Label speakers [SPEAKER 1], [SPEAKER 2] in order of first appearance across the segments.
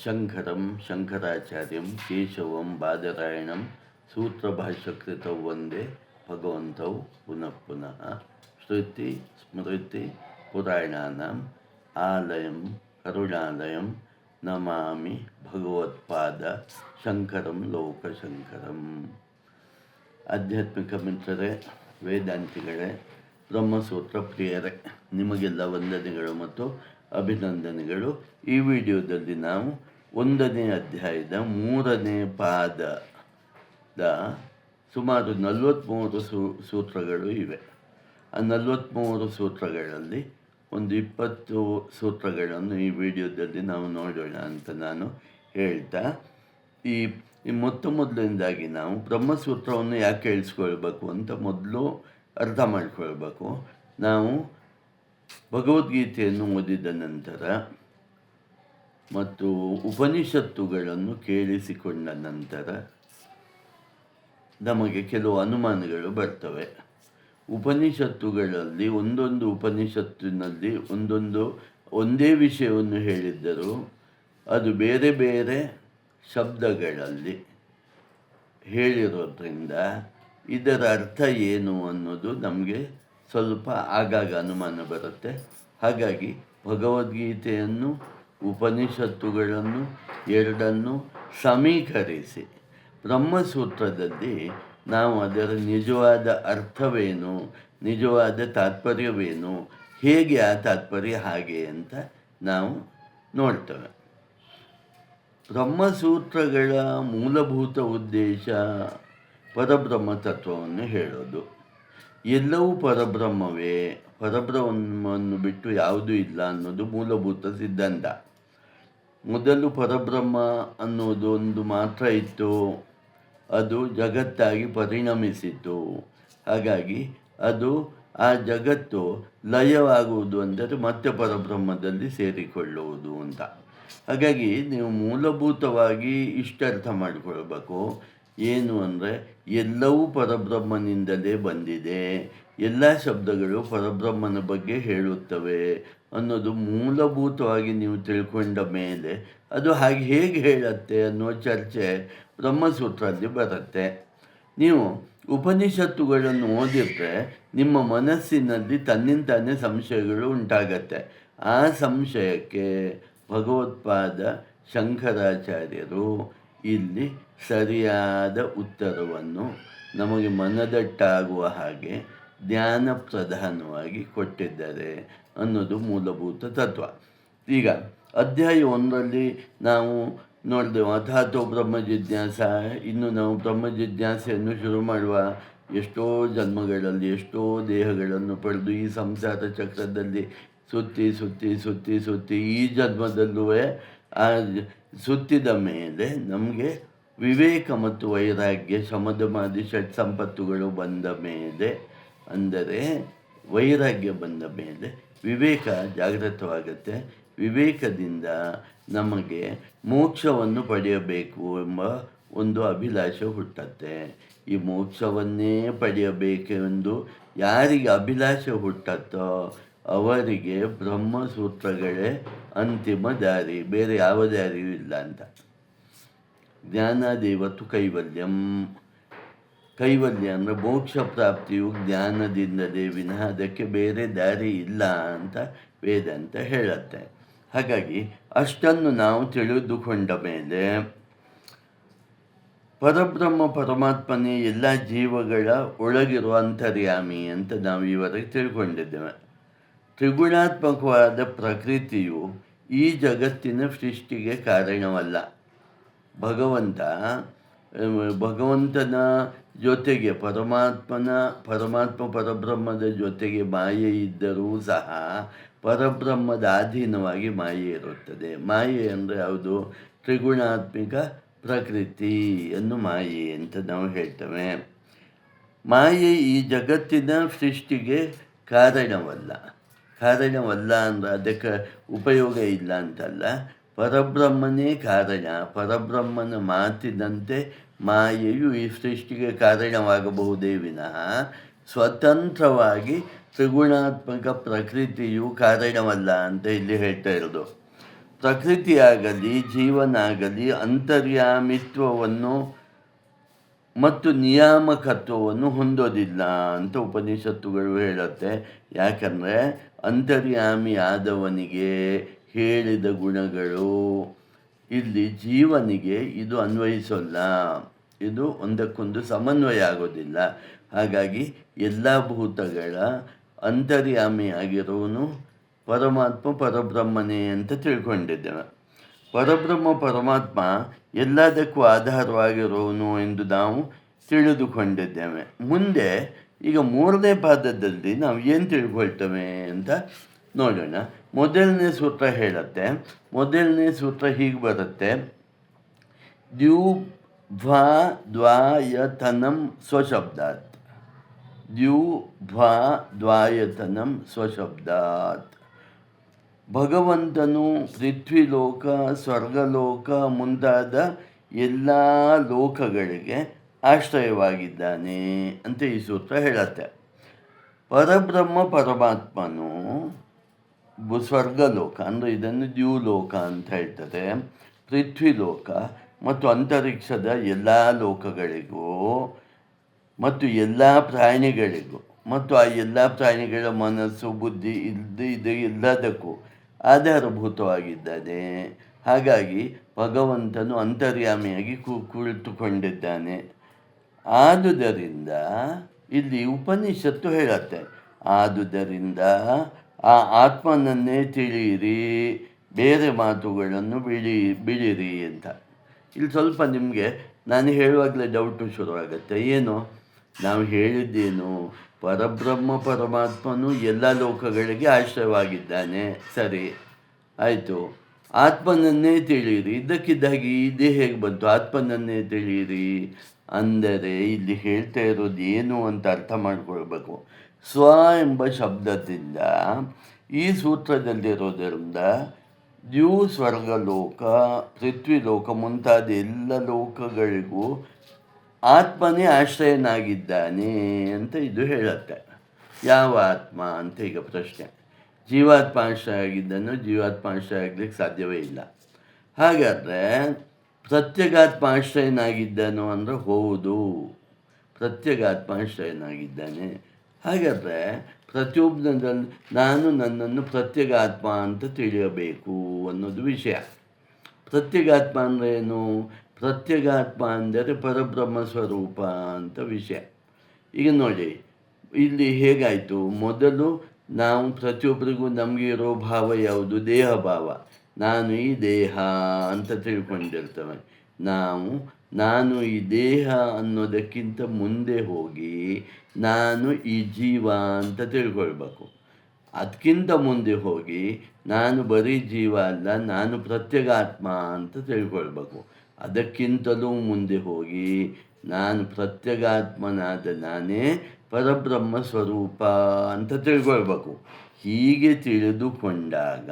[SPEAKER 1] ಶಂಕರಂ ಶಂಕರಾಚಾರ್ಯಂ ಕೇಶವಂ ಬಾದರಾಯಣಂ ಸೂತ್ರಭಾಷ್ಯಕೃತೌ ವಂದೇ ಭಗವಂತೌ ಪುನಃ ಪುನಃ. ಶ್ರುತಿ ಸ್ಮೃತಿ ಪುರಾಣಾನಾಂ ಆಲಯಂ ಕರುಣಾಲಯಂ ನಮಾಮಿ ಭಗವತ್ಪಾದ ಶಂಕರಂ ಲೋಕಶಂಕರಂ. ಆಧ್ಯಾತ್ಮಿಕ ಮಿತ್ರರೇ, ವೇದಾಂತಿಗಳೇ, ಬ್ರಹ್ಮಸೂತ್ರ ಪ್ರಿಯರೇ, ನಿಮಗೆಲ್ಲ ವಂದನೆಗಳು ಮತ್ತು ಅಭಿನಂದನೆಗಳು. ಈ ವಿಡಿಯೋದಲ್ಲಿ ನಾವು 1ನೇ ಅಧ್ಯಾಯದ 3ನೇ ಪಾದದ ಸುಮಾರು 43 ಸೂತ್ರಗಳು ಇವೆ. ಆ 43 ಸೂತ್ರಗಳಲ್ಲಿ ಒಂದು 20 ಸೂತ್ರಗಳನ್ನು ಈ ವಿಡಿಯೋದಲ್ಲಿ ನಾವು ನೋಡೋಣ ಅಂತ ನಾನು ಹೇಳ್ತಾ, ಈ ಮೊದಲಿಂದಾಗಿ ನಾವು ಬ್ರಹ್ಮಸೂತ್ರವನ್ನು ಯಾಕೆ ಹೇಳಿಸ್ಕೊಳ್ಬೇಕು ಅಂತ ಮೊದಲು ಅರ್ಥ ಮಾಡ್ಕೊಳ್ಬೇಕು. ನಾವು ಭಗವದ್ಗೀತೆಯನ್ನು ಓದಿದ ನಂತರ ಮತ್ತು ಉಪನಿಷತ್ತುಗಳನ್ನು ಕೇಳಿಸಿಕೊಂಡ ನಂತರ ನಮಗೆ ಕೆಲವು ಅನುಮಾನಗಳು ಬರ್ತವೆ. ಉಪನಿಷತ್ತುಗಳಲ್ಲಿ ಒಂದೊಂದು ಉಪನಿಷತ್ತಿನಲ್ಲಿ ಒಂದೇ ವಿಷಯವನ್ನು ಹೇಳಿದ್ದರೂ ಅದು ಬೇರೆ ಬೇರೆ ಶಬ್ದಗಳಲ್ಲಿ ಹೇಳಿರೋದ್ರಿಂದ ಇದರ ಅರ್ಥ ಏನು ಅನ್ನೋದು ನಮಗೆ ಸ್ವಲ್ಪ ಆಗಾಗ ಅನುಮಾನ ಬರುತ್ತೆ. ಹಾಗಾಗಿ ಭಗವದ್ಗೀತೆಯನ್ನು ಉಪನಿಷತ್ತುಗಳನ್ನು ಎರಡನ್ನು ಸಮೀಕರಿಸಿ ಬ್ರಹ್ಮಸೂತ್ರದಲ್ಲಿ ನಾವು ಅದರ ನಿಜವಾದ ಅರ್ಥವೇನು, ನಿಜವಾದ ತಾತ್ಪರ್ಯವೇನು, ಹೇಗೆ ಆ ತಾತ್ಪರ್ಯ ಹಾಗೆ ಅಂತ ನಾವು ನೋಡ್ತೇವೆ. ಬ್ರಹ್ಮಸೂತ್ರಗಳ ಮೂಲಭೂತ ಉದ್ದೇಶ ಪರಬ್ರಹ್ಮ ತತ್ವವನ್ನು ಹೇಳೋದು. ಎಲ್ಲವೂ ಪರಬ್ರಹ್ಮವೇ, ಪರಬ್ರಹ್ಮವನ್ನು ಬಿಟ್ಟು ಯಾವುದೂ ಇಲ್ಲ ಅನ್ನೋದು ಮೂಲಭೂತ ಸಿದ್ಧಾಂತ. ಮೊದಲು ಪರಬ್ರಹ್ಮ ಅನ್ನೋದು ಒಂದು ಮಾತ್ರ ಇತ್ತು, ಅದು ಜಗತ್ತಾಗಿ ಪರಿಣಮಿಸಿತು. ಹಾಗಾಗಿ ಆ ಜಗತ್ತು ಲಯವಾಗುವುದು ಅಂದರೆ ಮತ್ತೆ ಪರಬ್ರಹ್ಮದಲ್ಲಿ ಸೇರಿಕೊಳ್ಳುವುದು ಅಂತ. ಹಾಗಾಗಿ ನೀವು ಮೂಲಭೂತವಾಗಿ ಇಷ್ಟರ್ಥ ಮಾಡಿಕೊಳ್ಬೇಕು. ಏನು ಅಂದರೆ ಎಲ್ಲವೂ ಪರಬ್ರಹ್ಮನಿಂದಲೇ ಬಂದಿದೆ, ಎಲ್ಲ ಶಬ್ದಗಳು ಪರಬ್ರಹ್ಮನ ಬಗ್ಗೆ ಹೇಳುತ್ತವೆ ಅನ್ನೋದು ಮೂಲಭೂತವಾಗಿ ನೀವು ತಿಳ್ಕೊಂಡ ಮೇಲೆ ಅದು ಹೇಗೆ ಹೇಳುತ್ತೆ ಅನ್ನೋ ಚರ್ಚೆ ಬ್ರಹ್ಮಸೂತ್ರದಲ್ಲಿ ಬರುತ್ತೆ. ನೀವು ಉಪನಿಷತ್ತುಗಳನ್ನು ಓದಿದ್ರೆ ನಿಮ್ಮ ಮನಸ್ಸಿನಲ್ಲಿ ತನ್ನಿಂತಾನೇ ಸಂಶಯಗಳು ಉಂಟಾಗತ್ತೆ. ಆ ಸಂಶಯಕ್ಕೆ ಭಗವತ್ಪಾದ ಶಂಕರಾಚಾರ್ಯರು ಇಲ್ಲಿ ಸರಿಯಾದ ಉತ್ತರವನ್ನು ನಮಗೆ ಮನದಟ್ಟಾಗುವ ಹಾಗೆ ಜ್ಞಾನ ಪ್ರಧಾನವಾಗಿ ಕೊಟ್ಟಿದ್ದಾರೆ ಅನ್ನೋದು ಮೂಲಭೂತ ತತ್ವ. ಈಗ ಅಧ್ಯಾಯ 1ರಲ್ಲಿ ನಾವು ನೋಡಿದೆವು ಅಥಾತೋ ಬ್ರಹ್ಮ ಜಿಜ್ಞಾಸ. ಇನ್ನು ನಾವು ಬ್ರಹ್ಮ ಜಿಜ್ಞಾಸೆಯನ್ನು ಶುರು ಮಾಡುವ ಎಷ್ಟೋ ಜನ್ಮಗಳಲ್ಲಿ ಎಷ್ಟೋ ದೇಹಗಳನ್ನು ಪಡೆದು ಈ ಸಂಸಾರ ಚಕ್ರದಲ್ಲಿ ಸುತ್ತಿ ಸುತ್ತಿ ಸುತ್ತಿ ಸುತ್ತಿ ಈ ಜನ್ಮದಲ್ಲೂ ಆ ಸುತ್ತಿದ ಮೇಲೆ ನಮಗೆ ವಿವೇಕ ಮತ್ತು ವೈರಾಗ್ಯ ಶಮದಮಾದಿ ಷಟ್ ಸಂಪತ್ತುಗಳು ಬಂದ ಮೇಲೆ, ಅಂದರೆ ವೈರಾಗ್ಯ ಬಂದ ಮೇಲೆ ವಿವೇಕ ಜಾಗೃತವಾಗುತ್ತೆ. ವಿವೇಕದಿಂದ ನಮಗೆ ಮೋಕ್ಷವನ್ನು ಪಡೆಯಬೇಕು ಎಂಬ ಒಂದು ಅಭಿಲಾಷೆ ಹುಟ್ಟುತ್ತೆ. ಈ ಮೋಕ್ಷವನ್ನೇ ಪಡೆಯಬೇಕೆಂದು ಯಾರಿಗೆ ಅಭಿಲಾಷೆ ಹುಟ್ಟತ್ತೋ ಅವರಿಗೆ ಬ್ರಹ್ಮಸೂತ್ರಗಳೇ ಅಂತಿಮ ದಾರಿ, ಬೇರೆ ಯಾವ ದಾರಿಯೂ ಇಲ್ಲ ಅಂತ. ಜ್ಞಾನಾದೇವತ್ತು ಕೈವಲ್ಯಂ. ಕೈವಲ್ಯ ಅಂದರೆ ಮೋಕ್ಷ ಪ್ರಾಪ್ತಿಯು ಜ್ಞಾನದಿಂದಲೇ ವಿನಃ ಅದಕ್ಕೆ ಬೇರೆ ದಾರಿ ಇಲ್ಲ ಅಂತ ವೇದಾಂತ ಹೇಳುತ್ತೆ. ಹಾಗಾಗಿ ಅಷ್ಟನ್ನು ನಾವು ತಿಳಿದುಕೊಂಡ ಮೇಲೆ ಪರಬ್ರಹ್ಮ ಪರಮಾತ್ಮನೇ ಎಲ್ಲ ಜೀವಗಳ ಒಳಗಿರುವ ಅಂತರ್ಯಾಮಿ ಅಂತ ನಾವು ಈವರೆಗೆ ತಿಳ್ಕೊಂಡಿದ್ದೇವೆ. ತ್ರಿಗುಣಾತ್ಮಕವಾದ ಪ್ರಕೃತಿಯು ಈ ಜಗತ್ತಿನ ಸೃಷ್ಟಿಗೆ ಕಾರಣವಲ್ಲ. ಭಗವಂತನ ಜೊತೆಗೆ ಪರಮಾತ್ಮ ಪರಬ್ರಹ್ಮದ ಜೊತೆಗೆ ಮಾಯೆ ಇದ್ದರೂ ಸಹ ಪರಬ್ರಹ್ಮದ ಅಧೀನವಾಗಿ ಮಾಯೆ ಇರುತ್ತದೆ. ಮಾಯೆ ಅಂದರೆ ಯಾವುದು? ತ್ರಿಗುಣಾತ್ಮಿಕ ಪ್ರಕೃತಿಯನ್ನು ಮಾಯೆ ಅಂತ ನಾವು ಹೇಳ್ತೇವೆ. ಮಾಯೆ ಈ ಜಗತ್ತಿನ ಸೃಷ್ಟಿಗೆ ಕಾರಣವಲ್ಲ ಅಂದರೆ ಅದಕ್ಕೆ ಉಪಯೋಗ ಇಲ್ಲ ಅಂತಲ್ಲ. ಪರಬ್ರಹ್ಮನೇ ಕಾರಣ. ಪರಬ್ರಹ್ಮನ ಮಾತಿನಂತೆ ಮಾಯೆಯು ಈ ಸೃಷ್ಟಿಗೆ ಕಾರಣವಾಗಬಹುದೇ ವಿನಃ ಸ್ವತಂತ್ರವಾಗಿ ತ್ರಿಗುಣಾತ್ಮಕ ಪ್ರಕೃತಿಯು ಕಾರಣವಲ್ಲ ಅಂತ ಇಲ್ಲಿ ಹೇಳ್ತಾ ಇರೋದು. ಪ್ರಕೃತಿಯಾಗಲಿ ಜೀವನಾಗಲಿ ಅಂತರ್ಯಾಮಿತ್ವವನ್ನು ಮತ್ತು ನಿಯಾಮಕತ್ವವನ್ನು ಹೊಂದೋದಿಲ್ಲ ಅಂತ ಉಪನಿಷತ್ತುಗಳು ಹೇಳುತ್ತೆ. ಯಾಕಂದರೆ ಅಂತರ್ಯಾಮಿ ಆದವನಿಗೆ ಹೇಳಿದ ಗುಣಗಳು ಇಲ್ಲಿ ಜೀವನಿಗೆ ಇದು ಅನ್ವಯಿಸೋಲ್ಲ, ಇದು ಒಂದಕ್ಕೊಂದು ಸಮನ್ವಯ ಆಗೋದಿಲ್ಲ. ಹಾಗಾಗಿ ಎಲ್ಲ ಭೂತಗಳ ಅಂತರ್ಯಾಮಿ ಆಗಿರೋನು ಪರಮಾತ್ಮ ಪರಬ್ರಹ್ಮನೇ ಅಂತ ತಿಳ್ಕೊಂಡಿದ್ದೇವೆ. ಪರಮಾತ್ಮ ಎಲ್ಲದಕ್ಕೂ ಆಧಾರವಾಗಿರೋನು ಎಂದು ನಾವು ತಿಳಿದುಕೊಂಡಿದ್ದೇವೆ. ಮುಂದೆ ಈಗ 3ನೇ ಪಾದದಲ್ಲಿ ನಾವು ಏನು ತಿಳ್ಕೊಳ್ತೇವೆ ಅಂತ ನೋಡೋಣ. ಮೊದಲನೇ ಸೂತ್ರ ಹೇಳುತ್ತೆ. ಮೊದಲನೇ ಸೂತ್ರ ಹೀಗೆ ಬರುತ್ತೆ: ದ್ವಾಯತನಂ ಸ್ವಶಬ್ದಾತ್. ದ್ವಾಯತನಂ ಸ್ವಶಬ್ದಾತ್. ಭಗವಂತನು ಪೃಥ್ವಿಲೋಕ, ಸ್ವರ್ಗಲೋಕ ಮುಂತಾದ ಎಲ್ಲ ಲೋಕಗಳಿಗೆ ಆಶ್ರಯವಾಗಿದ್ದಾನೆ ಅಂತ ಈ ಸೂತ್ರ ಹೇಳುತ್ತೆ. ಪರಬ್ರಹ್ಮ ಪರಮಾತ್ಮನು ಸ್ವರ್ಗಲೋಕ ಅಂದರೆ ಇದನ್ನು ದ್ಯೂಲೋಕ ಅಂತ ಹೇಳ್ತಾರೆ. ಪೃಥ್ವಿಲೋಕ ಮತ್ತು ಅಂತರಿಕ್ಷದ ಎಲ್ಲ ಲೋಕಗಳಿಗೂ ಮತ್ತು ಎಲ್ಲ ಪ್ರಾಣಿಗಳಿಗೂ ಮತ್ತು ಆ ಎಲ್ಲ ಪ್ರಾಣಿಗಳ ಮನಸ್ಸು ಬುದ್ಧಿ ಇದು ಎಲ್ಲದಕ್ಕೂ ಆಧಾರಭೂತವಾಗಿದ್ದಾನೆ. ಹಾಗಾಗಿ ಭಗವಂತನು ಅಂತರ್ಯಾಮಿಯಾಗಿ ಕುಳಿತುಕೊಂಡಿದ್ದಾನೆ. ಆದುದರಿಂದ ಇಲ್ಲಿ ಉಪನಿಷತ್ತು ಹೇಳುತ್ತೆ, ಆದುದರಿಂದ ಆ ಆತ್ಮನನ್ನೇ ತಿಳಿಯಿರಿ, ಬೇರೆ ಮಾತುಗಳನ್ನು ಬಿಡಿರಿ ಅಂತ. ಇಲ್ಲಿ ಸ್ವಲ್ಪ ನಿಮಗೆ ನಾನು ಹೇಳುವಾಗಲೇ ಡೌಟು ಶುರುವಾಗುತ್ತೆ. ಏನು ನಾವು ಹೇಳಿದ್ದೇನು? ಪರಬ್ರಹ್ಮ ಪರಮಾತ್ಮನು ಎಲ್ಲ ಲೋಕಗಳಿಗೆ ಆಶ್ರಯವಾಗಿದ್ದಾನೆ, ಸರಿ ಆಯಿತು. ಆತ್ಮನನ್ನೇ ತಿಳಿಯಿರಿ, ಇದ್ದಕ್ಕಿದ್ದಾಗಿ ಇದೇ ಹೇಗೆ ಬಂತು? ಆತ್ಮನನ್ನೇ ತಿಳಿಯಿರಿ ಅಂದರೆ ಇಲ್ಲಿ ಹೇಳ್ತಾ ಇರೋದು ಏನು ಅಂತ ಅರ್ಥ ಮಾಡ್ಕೊಳ್ಬೇಕು. ಸ್ವ ಎಂಬ ಶಬ್ದದಿಂದ ಈ ಸೂತ್ರದಲ್ಲಿರೋದರಿಂದ ಸ್ವರ್ಗಲೋಕ, ಪೃಥ್ವಿಲೋಕ ಮುಂತಾದ ಎಲ್ಲ ಲೋಕಗಳಿಗೂ ಆತ್ಮನೇ ಆಶ್ರಯನಾಗಿದ್ದಾನೆ ಅಂತ ಇದು ಹೇಳುತ್ತೆ. ಯಾವ ಆತ್ಮ ಅಂತ ಈಗ ಪ್ರಶ್ನೆ. ಜೀವಾತ್ಮ ಆಶ್ರಯ ಆಗಿದ್ದನ್ನು ಜೀವಾತ್ಮ ಆಶ್ರಯ ಆಗಲಿಕ್ಕೆ ಸಾಧ್ಯವೇ ಇಲ್ಲ. ಹಾಗಾದರೆ ಪ್ರತ್ಯೇಗಾತ್ಮ ಆಶ್ರಯನಾಗಿದ್ದಾನೋ ಅಂದರೆ ಹೌದು, ಪ್ರತ್ಯೇಗಾತ್ಮ ಆಶ್ರಯನಾಗಿದ್ದಾನೆ. ಹಾಗಾದರೆ ಪ್ರತಿಯೊಬ್ಬನಲ್ಲಿ ನಾನು ನನ್ನನ್ನು ಪ್ರತ್ಯೇಗಾತ್ಮ ಅಂತ ತಿಳಿಯಬೇಕು ಅನ್ನೋದು ವಿಷಯ. ಪ್ರತ್ಯೇಗಾತ್ಮ ಅಂದರೆ ಏನು? ಪ್ರತ್ಯೇಗಾತ್ಮ ಅಂದರೆ ಪರಬ್ರಹ್ಮ ಸ್ವರೂಪ ಅಂತ ವಿಷಯ. ಈಗ ನೋಡಿ, ಇಲ್ಲಿ ಹೇಗಾಯಿತು? ಮೊದಲು ನಾವು ಪ್ರತಿಯೊಬ್ಬರಿಗೂ ನಮಗೆ ಇರೋ ಭಾವ ಯಾವುದು? ದೇಹ ಭಾವ. ನಾನು ಈ ದೇಹ ಅಂತ ತಿಳ್ಕೊಂಡಿರ್ತೇವೆ. ನಾನು ಈ ದೇಹ ಅನ್ನೋದಕ್ಕಿಂತ ಮುಂದೆ ಹೋಗಿ ನಾನು ಈ ಜೀವ ಅಂತ ತಿಳ್ಕೊಳ್ಬೇಕು. ಅದಕ್ಕಿಂತ ಮುಂದೆ ಹೋಗಿ ನಾನು ಬರೀ ಜೀವ ಅಲ್ಲ, ನಾನು ಪ್ರತ್ಯೇಗಾತ್ಮ ಅಂತ ತಿಳ್ಕೊಳ್ಬೇಕು. ಅದಕ್ಕಿಂತಲೂ ಮುಂದೆ ಹೋಗಿ ನಾನು ಪ್ರತ್ಯೇಗಾತ್ಮನಾದ ನಾನೇ ಪರಬ್ರಹ್ಮ ಸ್ವರೂಪ ಅಂತ ತಿಳ್ಕೊಳ್ಬೇಕು. ಹೀಗೆ ತಿಳಿದುಕೊಂಡಾಗ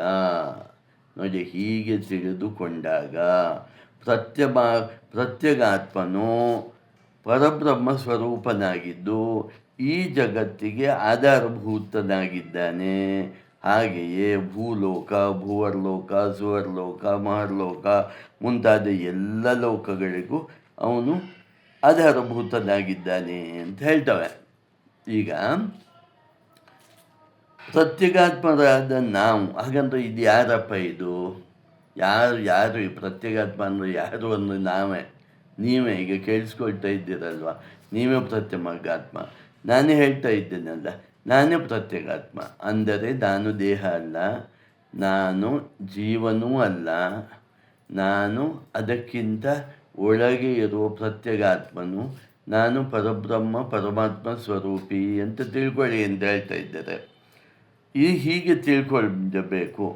[SPEAKER 1] ನೋಡಿ, ಹೀಗೆ ತಿಳಿದುಕೊಂಡಾಗ ಪ್ರತ್ಯೇಗಾತ್ಮನು ಪರಬ್ರಹ್ಮ ಸ್ವರೂಪನಾಗಿದ್ದು ಈ ಜಗತ್ತಿಗೆ ಆಧಾರಭೂತನಾಗಿದ್ದಾನೆ. ಹಾಗೆಯೇ ಭೂಲೋಕ, ಭುವರ್ಲೋಕ, ಸುವರ್ಲೋಕ, ಮಹರ್ಲೋಕ ಮುಂತಾದ ಎಲ್ಲ ಲೋಕಗಳಿಗೂ ಅವನು ಆಧಾರಭೂತನಾಗಿದ್ದಾನೆ ಅಂತ ಹೇಳ್ತವೆ. ಈಗ ಪ್ರತ್ಯೇಗಾತ್ಮರಾದ ನಾವು, ಹಾಗಂದ್ರೆ ಇದು ಯಾರಪ್ಪ? ಇದು ಯಾರು ಈ ಪ್ರತ್ಯೇಗಾತ್ಮ ಅಂದರೆ ಯಾರು ಅಂದರೆ ನೀವೇ ಈಗ ಕೇಳಿಸ್ಕೊಳ್ತಾ ಇದ್ದೀರಲ್ವ, ನೀವೇ ಪ್ರತ್ಯೇಗಾತ್ಮ. ನಾನೇ ಹೇಳ್ತಾ ಇದ್ದೇನಲ್ಲ, ನಾನೇ ಪ್ರತ್ಯೇಗಾತ್ಮ. ಅಂದರೆ ನಾನು ದೇಹ ಅಲ್ಲ, ನಾನು ಜೀವನೂ ಅಲ್ಲ, ನಾನು ಅದಕ್ಕಿಂತ ಒಳಗೆ ಇರುವ ಪ್ರತ್ಯೇಗಾತ್ಮನು, ನಾನು ಪರಬ್ರಹ್ಮ ಪರಮಾತ್ಮ ಸ್ವರೂಪಿ ಅಂತ ತಿಳ್ಕೊಳ್ಳಿ ಅಂತ ಹೇಳ್ತಾ ಇದ್ದಾರೆ. ಹೀಗೆ ತಿಳ್ಕೊಳ್ಬೇಕು.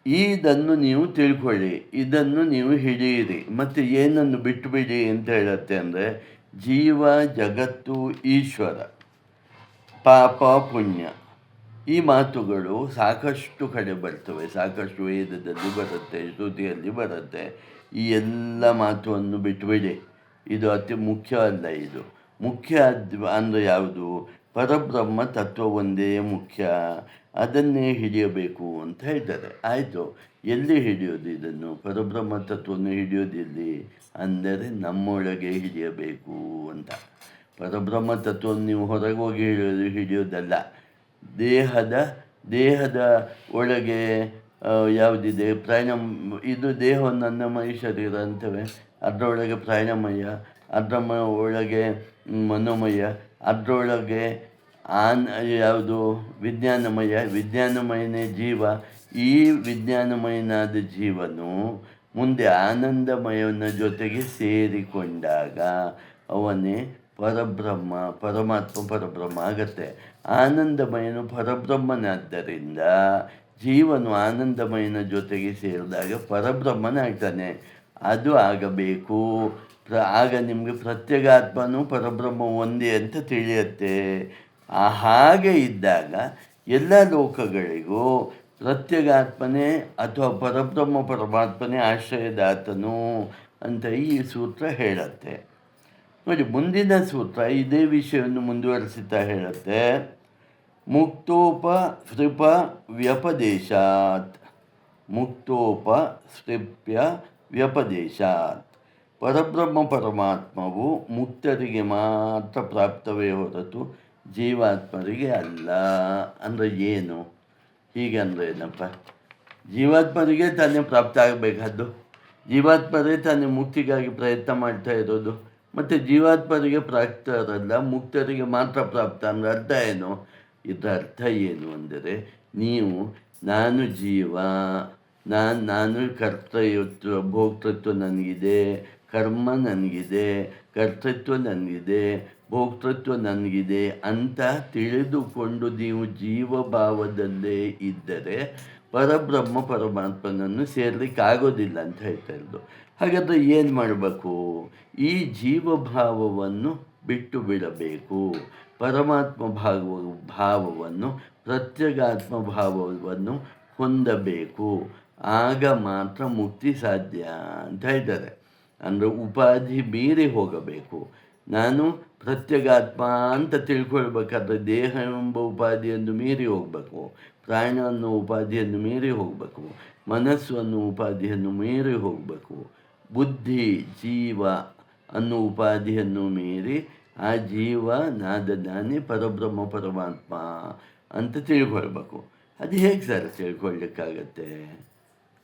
[SPEAKER 1] ಇದನ್ನು ನೀವು ತಿಳ್ಕೊಳ್ಳಿ, ಇದನ್ನು ನೀವು ಹಿಡಿಯಿರಿ. ಮತ್ತು ಏನನ್ನು ಬಿಟ್ಟುಬಿಡಿ ಅಂತ ಹೇಳುತ್ತೆ ಅಂದರೆ ಜೀವ, ಜಗತ್ತು, ಈಶ್ವರ, ಪಾಪ, ಪುಣ್ಯ, ಈ ಮಾತುಗಳು ಸಾಕಷ್ಟು ಕಡೆ ಬರ್ತವೆ. ಸಾಕಷ್ಟು ವೇದದಲ್ಲಿ ಬರುತ್ತೆ, ಶ್ರುತಿಯಲ್ಲಿ ಬರುತ್ತೆ. ಈ ಎಲ್ಲ ಮಾತನ್ನು ಬಿಟ್ಟುಬಿಡಿ, ಇದು ಅತಿ ಮುಖ್ಯ ಅಲ್ಲ. ಇದು ಮುಖ್ಯ ಅಂದರೆ ಯಾವುದು? ಪರಬ್ರಹ್ಮ ತತ್ವ ಒಂದೇ ಮುಖ್ಯ. ಅದನ್ನೇ ಹಿಡಿಯಬೇಕು ಅಂತ ಹೇಳ್ತಾರೆ. ಆಯಿತು, ಎಲ್ಲಿ ಹಿಡಿಯೋದು ಇದನ್ನು? ಪರಬ್ರಹ್ಮ ತತ್ವವನ್ನು ಹಿಡಿಯೋದಿಲ್ಲಿ ಅಂದರೆ ನಮ್ಮೊಳಗೆ ಹಿಡಿಯಬೇಕು ಅಂತ. ಪರಬ್ರಹ್ಮ ತತ್ವವನ್ನು ನೀವು ಹೊರಗೆ ಹೋಗಿ ಹಿಡಿಯೋದಲ್ಲ. ದೇಹದ ದೇಹದ ಒಳಗೆ ಯಾವುದಿದೆ? ಇದು ದೇಹವನ್ನು ಅನ್ನಮಯ ಶರೀರ ಅಂತವೆ. ಅದರೊಳಗೆ ಪ್ರಾಣಮಯ, ಅದರ ಒಳಗೆ ಮನೋಮಯ, ಅದರೊಳಗೆ ಯಾವುದು ವಿಜ್ಞಾನಮಯನೇ ಜೀವ. ಈ ವಿಜ್ಞಾನಮಯನಾದ ಜೀವನು ಮುಂದೆ ಆನಂದಮಯನ ಜೊತೆಗೆ ಸೇರಿಕೊಂಡಾಗ ಅವನೇ ಪರಬ್ರಹ್ಮ ಆಗತ್ತೆ. ಆನಂದಮಯನು ಪರಬ್ರಹ್ಮನಾದ್ದರಿಂದ ಜೀವನು ಆನಂದಮಯನ ಜೊತೆಗೆ ಸೇರಿದಾಗ ಪರಬ್ರಹ್ಮನಾಗ್ತಾನೆ. ಅದು ಆಗಬೇಕು. ಆಗ ನಿಮಗೆ ಪ್ರತ್ಯೇಗಾತ್ಮನೂ ಪರಬ್ರಹ್ಮ ಒಂದೇ ಅಂತ ತಿಳಿಯುತ್ತೆ. ಹಾಗೆ ಇದ್ದಾಗ ಎಲ್ಲ ಲೋಕಗಳಿಗೂ ಪ್ರತ್ಯೇಗಾತ್ಮನೇ ಅಥವಾ ಪರಮಾತ್ಮನೇ ಆಶ್ರಯದಾತನು ಅಂತ ಈ ಸೂತ್ರ ಹೇಳುತ್ತೆ. ನೋಡಿ, ಮುಂದಿನ ಸೂತ್ರ ಇದೇ ವಿಷಯವನ್ನು ಮುಂದುವರಿಸುತ್ತಾ ಹೇಳುತ್ತೆ. ಮುಕ್ತೋಪಸೃಪ ವ್ಯಪದೇಶಾತ್ ಪರಬ್ರಹ್ಮ ಪರಮಾತ್ಮವು ಮುಕ್ತರಿಗೆ ಮಾತ್ರ ಪ್ರಾಪ್ತವೇ ಹೊರತು ಜೀವಾತ್ಮರಿಗೆ ಅಲ್ಲ. ಅಂದರೆ ಏನು? ಹೀಗೆ ಅಂದರೆ ಏನಪ್ಪ? ಜೀವಾತ್ಮರಿಗೆ ತಾನೇ ಪ್ರಾಪ್ತ ಆಗಬೇಕಾದ್ದು. ಜೀವಾತ್ಮರೇ ತಾನೇ ಮುಕ್ತಿಗಾಗಿ ಪ್ರಯತ್ನ ಮಾಡ್ತಾ ಇರೋದು. ಮತ್ತು ಜೀವಾತ್ಮರಿಗೆ ಪ್ರಾಪ್ತರಲ್ಲ, ಮುಕ್ತರಿಗೆ ಮಾತ್ರ ಪ್ರಾಪ್ತ ಅಂದರೆ ಅರ್ಥ ಏನು? ಇದರ ಅರ್ಥ ಏನು ಅಂದರೆ, ನೀವು ನಾನು ಜೀವ, ನಾನು ಭೋಕ್ತೃತ್ವ ನನಗಿದೆ, ಕರ್ಮ ನನಗಿದೆ, ಕರ್ತೃತ್ವ ನನಗಿದೆ, ಭೋಕ್ತೃತ್ವ ನನಗಿದೆ ಅಂತ ತಿಳಿದುಕೊಂಡು ನೀವು ಜೀವಭಾವದಲ್ಲೇ ಇದ್ದರೆ ಪರಬ್ರಹ್ಮ ಪರಮಾತ್ಮನನ್ನು ಸೇರಲಿಕ್ಕಾಗೋದಿಲ್ಲ ಅಂತ ಹೇಳ್ತಾ ಇರೋದು. ಹಾಗಾದರೆ ಏನು ಮಾಡಬೇಕು? ಈ ಜೀವಭಾವವನ್ನು ಬಿಟ್ಟು ಬಿಡಬೇಕು. ಪರಮಾತ್ಮ ಭಾವವನ್ನು, ಪ್ರತ್ಯೇಗಾತ್ಮ ಭಾವವನ್ನು ಹೊಂದಬೇಕು. ಆಗ ಮಾತ್ರ ಮುಕ್ತಿ ಸಾಧ್ಯ ಅಂತ ಹೇಳ್ತಾರೆ. ಅಂದರೆ ಉಪಾಧಿ ಮೀರಿ ಹೋಗಬೇಕು. ನಾನು ಪ್ರತ್ಯೇಗಾತ್ಮ ಅಂತ ತಿಳ್ಕೊಳ್ಬೇಕಾದ್ರೆ ದೇಹ ಎಂಬ ಉಪಾಧಿಯನ್ನು ಮೀರಿ ಹೋಗಬೇಕು, ಪ್ರಾಣ ಅನ್ನೋ ಉಪಾಧಿಯನ್ನು ಮೀರಿ ಹೋಗಬೇಕು, ಮನಸ್ಸು ಅನ್ನೋ ಉಪಾಧಿಯನ್ನು ಮೀರಿ ಹೋಗಬೇಕು, ಬುದ್ಧಿ ಜೀವ ಅನ್ನೋ ಉಪಾಧಿಯನ್ನು ಮೀರಿ ಆ ಜೀವ ನಾನೇ ಪರಬ್ರಹ್ಮ ಪರಮಾತ್ಮ ಅಂತ ತಿಳ್ಕೊಳ್ಬೇಕು. ಅದು ಹೇಗೆ ಸರ್ ತಿಳ್ಕೊಳ್ಳಿಕ್ಕಾಗತ್ತೆ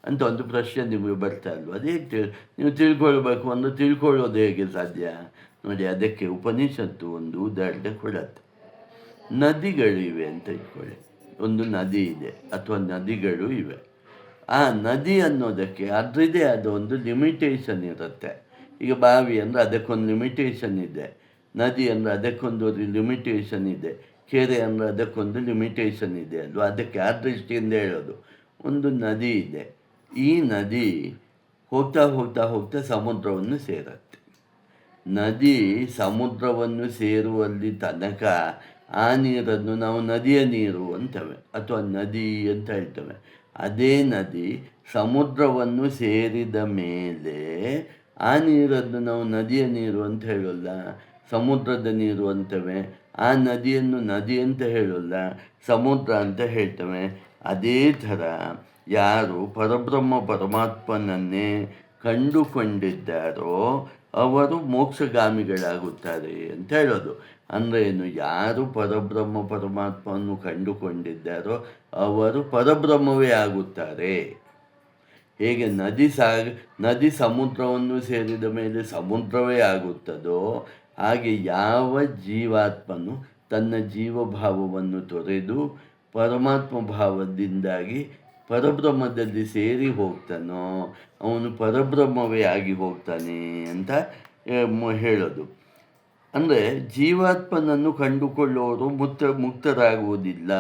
[SPEAKER 1] ಅಂತ ಒಂದು ಪ್ರಶ್ನೆ ನಿಮಗೆ ಬರ್ತಾ ಇಲ್ವ? ಅದು ಹೇಗೆ ನೀವು ತಿಳ್ಕೊಳ್ಬೇಕು ಅಂದರೆ ತಿಳ್ಕೊಳ್ಳೋದು ಹೇಗೆ ಸಾಧ್ಯ? ನೋಡಿ, ಅದಕ್ಕೆ ಉಪನಿಷತ್ತು ಒಂದು ಉದಾಹರಣೆ ಕೊಡತ್ತೆ. ನದಿಗಳಿವೆ ಅಂತ ಇಟ್ಕೊಳ್ಳಿ. ಒಂದು ನದಿ ಇದೆ ಅಥವಾ ನದಿಗಳು ಇವೆ. ಆ ನದಿ ಅನ್ನೋದಕ್ಕೆ ಅದರದೇ ಆದ ಒಂದು ಲಿಮಿಟೇಷನ್ ಇರುತ್ತೆ. ಈಗ ಬಾವಿ ಅಂದರೆ ಅದಕ್ಕೊಂದು ಲಿಮಿಟೇಷನ್ ಇದೆ, ನದಿ ಅಂದರೆ ಅದಕ್ಕೊಂದು ಲಿಮಿಟೇಷನ್ ಇದೆ, ಕೆರೆ ಅಂದರೆ ಅದಕ್ಕೊಂದು ಲಿಮಿಟೇಷನ್ ಇದೆ ಅಲ್ವಾ? ಅದಕ್ಕೆ ಆ ದೃಷ್ಟಿಯಿಂದ ಹೇಳೋದು. ಒಂದು ನದಿ ಇದೆ. ಈ ನದಿ ಹೋಗ್ತಾ ಹೋಗ್ತಾ ಹೋಗ್ತಾ ಸಮುದ್ರವನ್ನು ಸೇರುತ್ತೆ. ನದಿ ಸಮುದ್ರವನ್ನು ಸೇರುವಲ್ಲಿ ತನಕ ಆ ನೀರನ್ನು ನಾವು ನದಿಯ ನೀರು ಅಂತವೆ ಅಥವಾ ನದಿ ಅಂತ ಹೇಳ್ತೇವೆ. ಅದೇ ನದಿ ಸಮುದ್ರವನ್ನು ಸೇರಿದ ಮೇಲೆ ಆ ನೀರನ್ನು ನಾವು ನದಿಯ ನೀರು ಅಂತ ಹೇಳೋಲ್ಲ, ಸಮುದ್ರದ ನೀರು ಅಂತವೆ. ಆ ನದಿಯನ್ನು ನದಿ ಅಂತ ಹೇಳೋಲ್ಲ, ಸಮುದ್ರ ಅಂತ ಹೇಳ್ತೇವೆ. ಅದೇ ಥರ ಯಾರು ಪರಬ್ರಹ್ಮ ಪರಮಾತ್ಮನನ್ನೇ ಕಂಡುಕೊಂಡಿದ್ದಾರೋ ಅವರು ಮೋಕ್ಷಗಾಮಿಗಳಾಗುತ್ತಾರೆ ಅಂತ ಹೇಳೋದು. ಅಂದರೆ ಏನು? ಯಾರು ಪರಬ್ರಹ್ಮ ಪರಮಾತ್ಮವನ್ನು ಕಂಡುಕೊಂಡಿದ್ದಾರೋ ಅವರು ಪರಬ್ರಹ್ಮವೇ ಆಗುತ್ತಾರೆ. ಹೇಗೆ ನದಿ ಸಮುದ್ರವನ್ನು ಸೇರಿದ ಮೇಲೆ ಸಮುದ್ರವೇ ಆಗುತ್ತದೋ ಹಾಗೆ ಯಾವ ಜೀವಾತ್ಮನು ತನ್ನ ಜೀವಭಾವವನ್ನು ತೊರೆದು ಪರಮಾತ್ಮ ಭಾವದಿಂದಾಗಿ ಪರಬ್ರಹ್ಮದಲ್ಲಿ ಸೇರಿ ಹೋಗ್ತಾನೋ ಅವನು ಪರಬ್ರಹ್ಮವೇ ಆಗಿ ಹೋಗ್ತಾನೆ ಅಂತ ಹೇಳೋದು. ಅಂದರೆ ಜೀವಾತ್ಮನನ್ನು ಕಂಡುಕೊಳ್ಳೋರು ಮುಕ್ತರಾಗುವುದಿಲ್ಲ.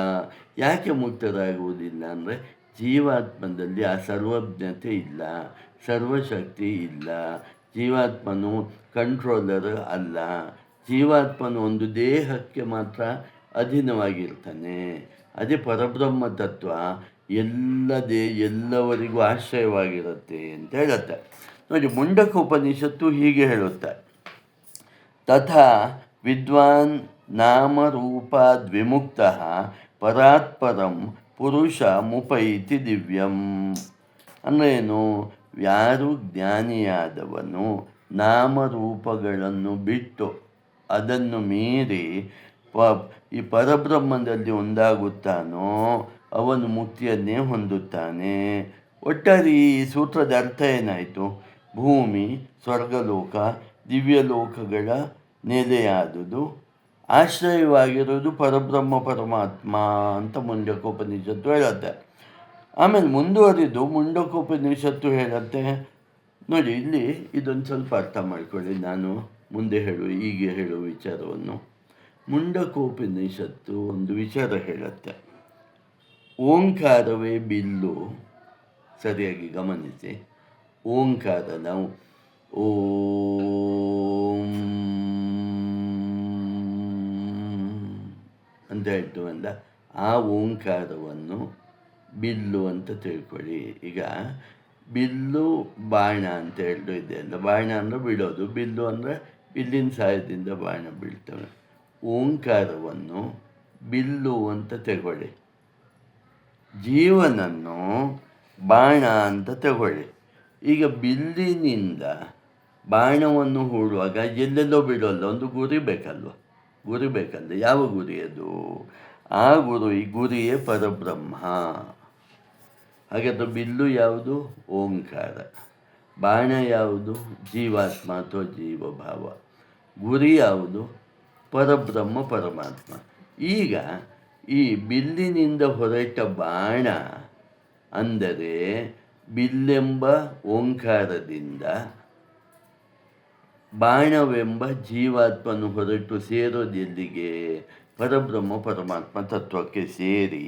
[SPEAKER 1] ಯಾಕೆ ಮುಕ್ತರಾಗುವುದಿಲ್ಲ ಅಂದರೆ ಜೀವಾತ್ಮದಲ್ಲಿ ಆ ಸರ್ವಜ್ಞತೆ ಇಲ್ಲ, ಸರ್ವಶಕ್ತಿ ಇಲ್ಲ. ಜೀವಾತ್ಮನು ಕಂಟ್ರೋಲರ್ ಅಲ್ಲ. ಜೀವಾತ್ಮನು ಒಂದು ದೇಹಕ್ಕೆ ಮಾತ್ರ ಅಧೀನವಾಗಿರ್ತಾನೆ. ಅದೇ ಪರಬ್ರಹ್ಮ ತತ್ವ ಎಲ್ಲವರಿಗೂ ಆಶ್ರಯವಾಗಿರುತ್ತೆ ಅಂತ ಹೇಳುತ್ತೆ. ನೋಡಿ, ಮುಂಡಕ ಉಪನಿಷತ್ತು ಹೀಗೆ ಹೇಳುತ್ತೆ. ತಥಾ ವಿದ್ವಾನ್ ನಾಮರೂಪಾದ್ವಿಮುಕ್ತಃ ಪರಾತ್ಪರಂ ಪುರುಷ ಮುಪೈತಿ ದಿವ್ಯಂ. ಅಂದರೆ ಏನು? ಯಾರು ಜ್ಞಾನಿಯಾದವನು ನಾಮರೂಪಗಳನ್ನು ಬಿಟ್ಟು ಅದನ್ನು ಮೀರಿ ಈ ಪರಬ್ರಹ್ಮದಲ್ಲಿ ಒಂದಾಗುತ್ತಾನೋ ಅವನು ಮುಕ್ತಿಯನ್ನೇ ಹೊಂದುತ್ತಾನೆ. ಒಟ್ಟಾರೆ ಈ ಸೂತ್ರದ ಅರ್ಥ ಏನಾಯಿತು? ಭೂಮಿ, ಸ್ವರ್ಗಲೋಕ, ದಿವ್ಯಲೋಕಗಳ ನೆಲೆಯಾದುದು, ಆಶ್ರಯವಾಗಿರೋದು ಪರಬ್ರಹ್ಮ ಪರಮಾತ್ಮ ಅಂತ ಮುಂಡಕೋಪನಿಷತ್ತು ಹೇಳುತ್ತೆ. ಆಮೇಲೆ ಮುಂದುವರಿದು ಮುಂಡಕೋಪನಿಷತ್ತು ಹೇಳುತ್ತೆ ನೋಡಿ, ಇಲ್ಲಿ ಇದೊಂದು ಸ್ವಲ್ಪ ಅರ್ಥ ಮಾಡ್ಕೊಳ್ಳಿ. ನಾನು ಮುಂದೆ ಹೀಗೆ ಹೇಳುವ ವಿಚಾರವನ್ನು. ಮುಂಡಕೋಪನಿಷತ್ತು ಒಂದು ವಿಚಾರ ಹೇಳುತ್ತೆ. ಓಂಕಾರವೇ ಬಿಲ್ಲು. ಸರಿಯಾಗಿ ಗಮನಿಸಿ. ಓಂಕಾರ, ನಾವು ಓಂ ಅಂತ ಹೇಳ್ತೀವಲ್ಲ, ಆ ಓಂಕಾರವನ್ನು ಬಿಲ್ಲು ಅಂತ ತಿಳ್ಕೊಳ್ಳಿ. ಈಗ ಬಿಲ್ಲು ಬಾಣ ಅಂತ ಹೇಳೋ ಇದೆ ಅಲ್ಲ. ಬಾಣ ಅಂದರೆ ಬಿಡೋದು, ಬಿಲ್ಲು ಅಂದರೆ ಬಿಲ್ಲಿನ ಸಹಾಯದಿಂದ ಬಾಣ ಬೀಳ್ತವೆ. ಓಂಕಾರವನ್ನು ಬಿಲ್ಲು ಅಂತ ತಗೊಳ್ಳಿ. ಜೀವನನ್ನು ಬಾಣ ಅಂತ ತಗೊಳ್ಳಿ. ಈಗ ಬಿಲ್ಲಿನಿಂದ ಬಾಣವನ್ನು ಹೂಡುವಾಗ ಎಲ್ಲೆಲ್ಲೋ ಬಿಡೋಲ್ಲ, ಒಂದು ಗುರಿ ಬೇಕಲ್ವ? ಗುರಿ ಬೇಕಲ್ಲ. ಯಾವ ಗುರಿ ಅದು? ಆ ಗುರಿಯೇ ಪರಬ್ರಹ್ಮ. ಹಾಗಾದರೆ ಬಿಲ್ಲು ಯಾವುದು? ಓಂಕಾರ. ಬಾಣ ಯಾವುದು? ಜೀವಾತ್ಮ ಅಥವಾ ಜೀವಭಾವ. ಗುರಿ ಯಾವುದು? ಪರಬ್ರಹ್ಮ ಪರಮಾತ್ಮ. ಈಗ ಈ ಬಿಲ್ಲಿನಿಂದ ಹೊರಟ ಬಾಣ ಅಂದರೆ ಬಿಲ್ಲೆಂಬ ಓಂಕಾರದಿಂದ ಬಾಣವೆಂಬ ಜೀವಾತ್ಮನು ಹೊರಟು ಸೇರೋದು ಎಲ್ಲಿಗೆ? ಪರಬ್ರಹ್ಮ ಪರಮಾತ್ಮ ತತ್ವಕ್ಕೆ ಸೇರಿ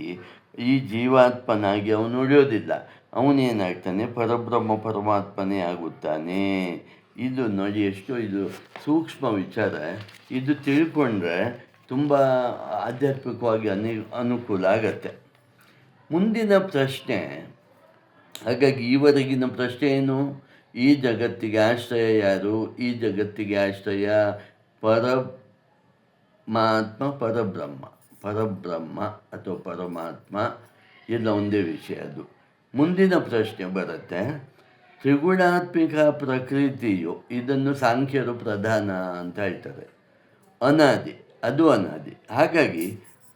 [SPEAKER 1] ಈ ಜೀವಾತ್ಮನಾಗಿ ಅವನು ಉಳಿಯೋದಿಲ್ಲ. ಅವನೇನಾಗ್ತಾನೆ? ಪರಬ್ರಹ್ಮ ಪರಮಾತ್ಮನೇ ಆಗುತ್ತಾನೆ. ಇದು ನೋಡಿ, ಎಷ್ಟು ಇದು ಸೂಕ್ಷ್ಮ ವಿಚಾರ. ಇದು ತಿಳ್ಕೊಂಡ್ರೆ ತುಂಬ ಆಧ್ಯಾತ್ಮಿಕವಾಗಿ ಅನುಕೂಲ ಆಗತ್ತೆ. ಮುಂದಿನ ಪ್ರಶ್ನೆ, ಹಾಗಾಗಿ ಈವರೆಗಿನ ಪ್ರಶ್ನೆ ಏನು? ಈ ಜಗತ್ತಿಗೆ ಆಶ್ರಯ ಯಾರು? ಈ ಜಗತ್ತಿಗೆ ಆಶ್ರಯ ಪರಮಾತ್ಮ, ಪರಬ್ರಹ್ಮ ಅಥವಾ ಪರಮಾತ್ಮ, ಎಲ್ಲ ಒಂದೇ ವಿಷಯ. ಅದು ಮುಂದಿನ ಪ್ರಶ್ನೆ ಬರುತ್ತೆ. ತ್ರಿಗುಣಾತ್ಮಿಕ ಪ್ರಕೃತಿಯು, ಇದನ್ನು ಸಾಂಖ್ಯರು ಪ್ರಧಾನ ಅಂತ ಹೇಳ್ತಾರೆ, ಅನಾದಿ. ಅದು ಅನಾದಿ. ಹಾಗಾಗಿ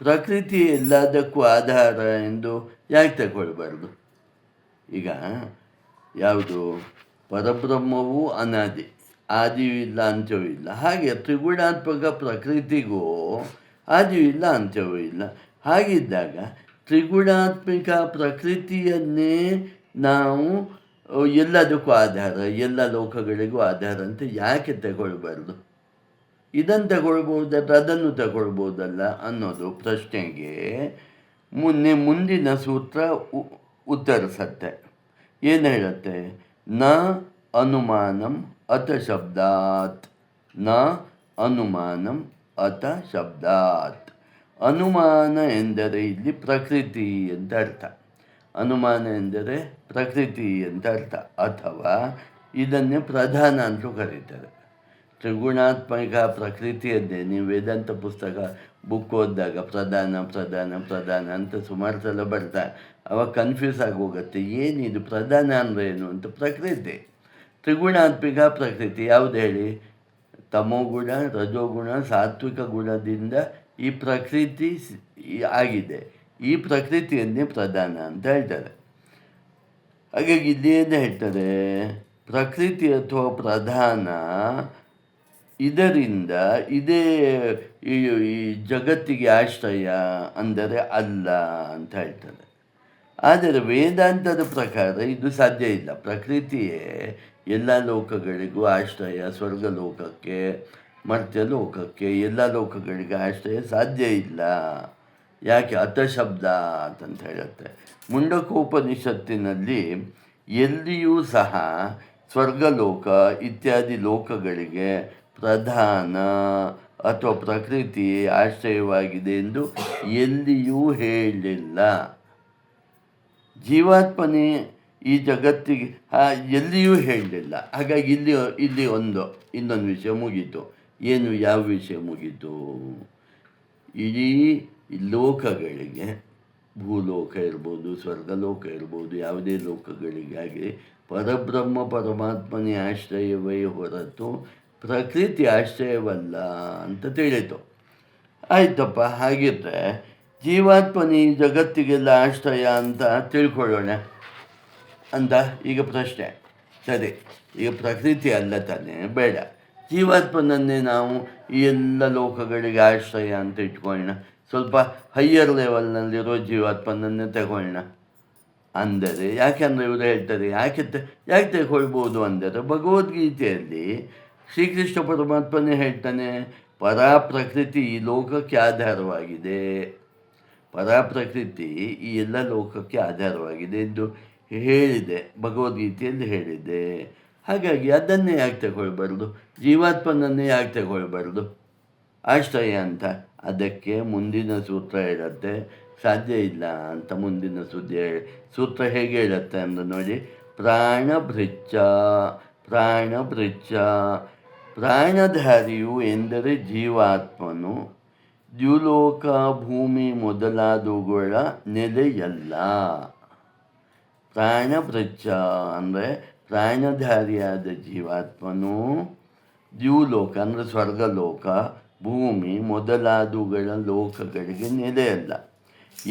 [SPEAKER 1] ಪ್ರಕೃತಿ ಎಲ್ಲದಕ್ಕೂ ಆಧಾರ ಎಂದು ಯಾಕೆ ತಗೊಳ್ಬಾರ್ದು? ಈಗ ಯಾವುದು? ಪರಬ್ರಹ್ಮವೂ ಅನಾದಿ, ಆದಿಯೂ ಇಲ್ಲ ಅಂತ್ಯವೂ ಇಲ್ಲ. ಹಾಗೆ ತ್ರಿಗುಣಾತ್ಮಕ ಪ್ರಕೃತಿಗೂ ಆದಿಯೂ ಇಲ್ಲ ಅಂತ್ಯವೂ ಇಲ್ಲ. ಹಾಗಿದ್ದಾಗ ತ್ರಿಗುಣಾತ್ಮಿಕ ಪ್ರಕೃತಿಯನ್ನೇ ನಾವು ಎಲ್ಲದಕ್ಕೂ ಆಧಾರ, ಎಲ್ಲ ಲೋಕಗಳಿಗೂ ಆಧಾರ ಅಂತ ಯಾಕೆ ತಗೊಳ್ಬಾರ್ದು? ಇದನ್ನು ತಗೊಳ್ಬೋದಾದ್ರೆ ಅದನ್ನು ತಗೊಳ್ಬೋದಲ್ಲ ಅನ್ನೋದು ಪ್ರಶ್ನೆಗೆ ಮುಂದಿನ ಸೂತ್ರ ಉತ್ತರಿಸತ್ತೆ. ಏನು ಹೇಳುತ್ತೆ? ನ ಅನುಮಾನಂ ಅತ ಶಬ್ದಾತ್. ನ ಅನುಮಾನಂ ಅತ ಶಬ್ದಾತ್. ಅನುಮಾನ ಎಂದರೆ ಇಲ್ಲಿ ಪ್ರಕೃತಿ ಅಂತ ಅರ್ಥ. ಅನುಮಾನ ಎಂದರೆ ಪ್ರಕೃತಿ ಅಂತ ಅರ್ಥ. ಅಥವಾ ಇದನ್ನೇ ಪ್ರಧಾನ ಅಂತಲೂ ಕರೀತಾರೆ. ತ್ರಿಗುಣಾತ್ಮಕ ಪ್ರಕೃತಿಯದ್ದೇ ನೀವು ವೇದಾಂತ ಪುಸ್ತಕ ಬುಕ್ ಓದಿದಾಗ ಪ್ರಧಾನ ಅಂತ ಸುಮಾರು ಸಲ ಬರ್ತಾರೆ. ಅವಾಗ ಕನ್ಫ್ಯೂಸ್ ಆಗೋಗುತ್ತೆ, ಏನಿದು ಪ್ರಧಾನ ಅಂದರೆ ಏನು ಅಂತ. ಪ್ರಕೃತಿ, ತ್ರಿಗುಣಾತ್ಮಿಕ ಪ್ರಕೃತಿ ಯಾವುದು ಹೇಳಿ? ತಮೋಗುಣ, ರಜೋಗುಣ, ಸಾತ್ವಿಕ ಗುಣದಿಂದ ಈ ಪ್ರಕೃತಿ ಆಗಿದೆ. ಈ ಪ್ರಕೃತಿಯನ್ನೇ ಪ್ರಧಾನ ಅಂತ ಹೇಳ್ತಾರೆ. ಹಾಗಾಗಿ ಇದೇನು ಹೇಳ್ತಾರೆ? ಪ್ರಕೃತಿ ಅಥವಾ ಪ್ರಧಾನ ಇದರಿಂದ ಇದೇ ಈ ಜಗತ್ತಿಗೆ ಆಶ್ರಯ ಅಂದರೆ ಅಲ್ಲ ಅಂತ ಹೇಳ್ತಾರೆ. ಆದರೆ ವೇದಾಂತದ ಪ್ರಕಾರ ಇದು ಸಾಧ್ಯ ಇಲ್ಲ. ಪ್ರಕೃತಿಯೇ ಎಲ್ಲ ಲೋಕಗಳಿಗೂ ಆಶ್ರಯ. ಸ್ವರ್ಗಲೋಕಕ್ಕೆ, ಮರ್ತ್ಯಲೋಕಕ್ಕೆ, ಎಲ್ಲ ಲೋಕಗಳಿಗೆ ಆಶ್ರಯ ಸಾಧ್ಯ ಇಲ್ಲ. ಯಾಕೆ? ಅತಶಬ್ದ ಅಂತ ಹೇಳುತ್ತೆ. ಮುಂಡಕೋಪನಿಷತ್ತಿನಲ್ಲಿ ಎಲ್ಲಿಯೂ ಸಹ ಸ್ವರ್ಗಲೋಕ ಇತ್ಯಾದಿ ಲೋಕಗಳಿಗೆ ಪ್ರಧಾನ ಅಥವಾ ಪ್ರಕೃತಿ ಆಶ್ರಯವಾಗಿದೆ ಎಂದು ಎಲ್ಲಿಯೂ ಹೇಳಿಲ್ಲ. ಜೀವಾತ್ಮನೇ ಈ ಜಗತ್ತಿಗೆ ಎಲ್ಲಿಯೂ ಹೇಳಲಿಲ್ಲ. ಹಾಗಾಗಿ ಇಲ್ಲಿ ಇನ್ನೊಂದು ವಿಷಯ ಮುಗೀತು. ಏನು? ಯಾವ ವಿಷಯ ಮುಗೀತು? ಇಡೀ ಲೋಕಗಳಿಗೆ ಭೂಲೋಕ ಇರ್ಬೋದು, ಸ್ವರ್ಗಲೋಕ ಇರ್ಬೋದು, ಯಾವುದೇ ಲೋಕಗಳಿಗಾಗಿ ಪರಬ್ರಹ್ಮ ಪರಮಾತ್ಮನೇ ಆಶ್ರಯವೇ ಹೊರತು ಪ್ರಕೃತಿ ಆಶ್ರಯವಲ್ಲ ಅಂತ ತಿಳಿತು. ಆಯ್ತಪ್ಪ, ಹಾಗಿದ್ರೆ ಜೀವಾತ್ಮನ ಈ ಜಗತ್ತಿಗೆಲ್ಲ ಆಶ್ರಯ ಅಂತ ತಿಳ್ಕೊಳ್ಳೋಣ ಅಂತ ಈಗ ಪ್ರಶ್ನೆ. ಸರಿ, ಈಗ ಪ್ರಕೃತಿ ಅಲ್ಲ ತಾನೇ, ಬೇಡ, ಜೀವಾತ್ಮನನ್ನೇ ನಾವು ಈ ಎಲ್ಲ ಲೋಕಗಳಿಗೆ ಆಶ್ರಯ ಅಂತ ಇಟ್ಕೊಳ್ಳೋಣ. ಸ್ವಲ್ಪ ಹೈಯರ್ ಲೆವೆಲ್ನಲ್ಲಿರೋ ಜೀವಾತ್ಮನನ್ನೇ ತಗೊಳ್ಳೋಣ ಅಂದರೆ, ಯಾಕೆಂದರೆ ಇವರು ಹೇಳ್ತಾರೆ ಯಾಕೆ ತಗೊಳ್ಬೋದು ಅಂದರೆ, ಭಗವದ್ಗೀತೆಯಲ್ಲಿ ಶ್ರೀಕೃಷ್ಣ ಪರಮಾತ್ಮನೇ ಹೇಳ್ತಾನೆ, ಪರಾಪ್ರಕೃತಿ ಈ ಲೋಕಕ್ಕೆ ಆಧಾರವಾಗಿದೆ, ಪರಾಪ್ರಕೃತಿ ಈ ಎಲ್ಲ ಲೋಕಕ್ಕೆ ಆಧಾರವಾಗಿದೆ ಎಂದು ಹೇಳಿದೆ, ಭಗವದ್ಗೀತೆಯಲ್ಲಿ ಹೇಳಿದೆ. ಹಾಗಾಗಿ ಅದನ್ನೇ ಯಾಕೆ ತಗೊಳ್ಬಾರ್ದು, ಜೀವಾತ್ಮನನ್ನೇ ಯಾಕೆ ತಗೊಳ್ಬಾರ್ದು ಆಶ್ರಯ ಅಂತ? ಅದಕ್ಕೆ ಮುಂದಿನ ಸೂತ್ರ ಹೇಳುತ್ತೆ ಸಾಧ್ಯ ಇಲ್ಲ ಅಂತ. ಮುಂದಿನ ಸೂತ್ರ ಹೇಗೆ ಹೇಳುತ್ತೆ ಅಂದ್ರೆ ನೋಡಿ, ಪ್ರಾಣಭೃಚ್ಚ ಪ್ರಾಣಧಾರಿಯು ಎಂದರೆ ಜೀವಾತ್ಮನು, ದ್ಯುಲೋಕ ಭೂಮಿ ಮೊದಲಾದವುಗಳ ನೆಲೆಯಲ್ಲ. ಪ್ರಾಣಭೃಚ್ಚ ಅಂದರೆ ಪ್ರಾಣಧಾರಿಯಾದ ಜೀವಾತ್ಮನು ದ್ಯುಲೋಕ ಅಂದರೆ ಸ್ವರ್ಗಲೋಕ, ಭೂಮಿ ಮೊದಲಾದವುಗಳ ಲೋಕಗಳಿಗೆ ನೆಲೆಯಲ್ಲ.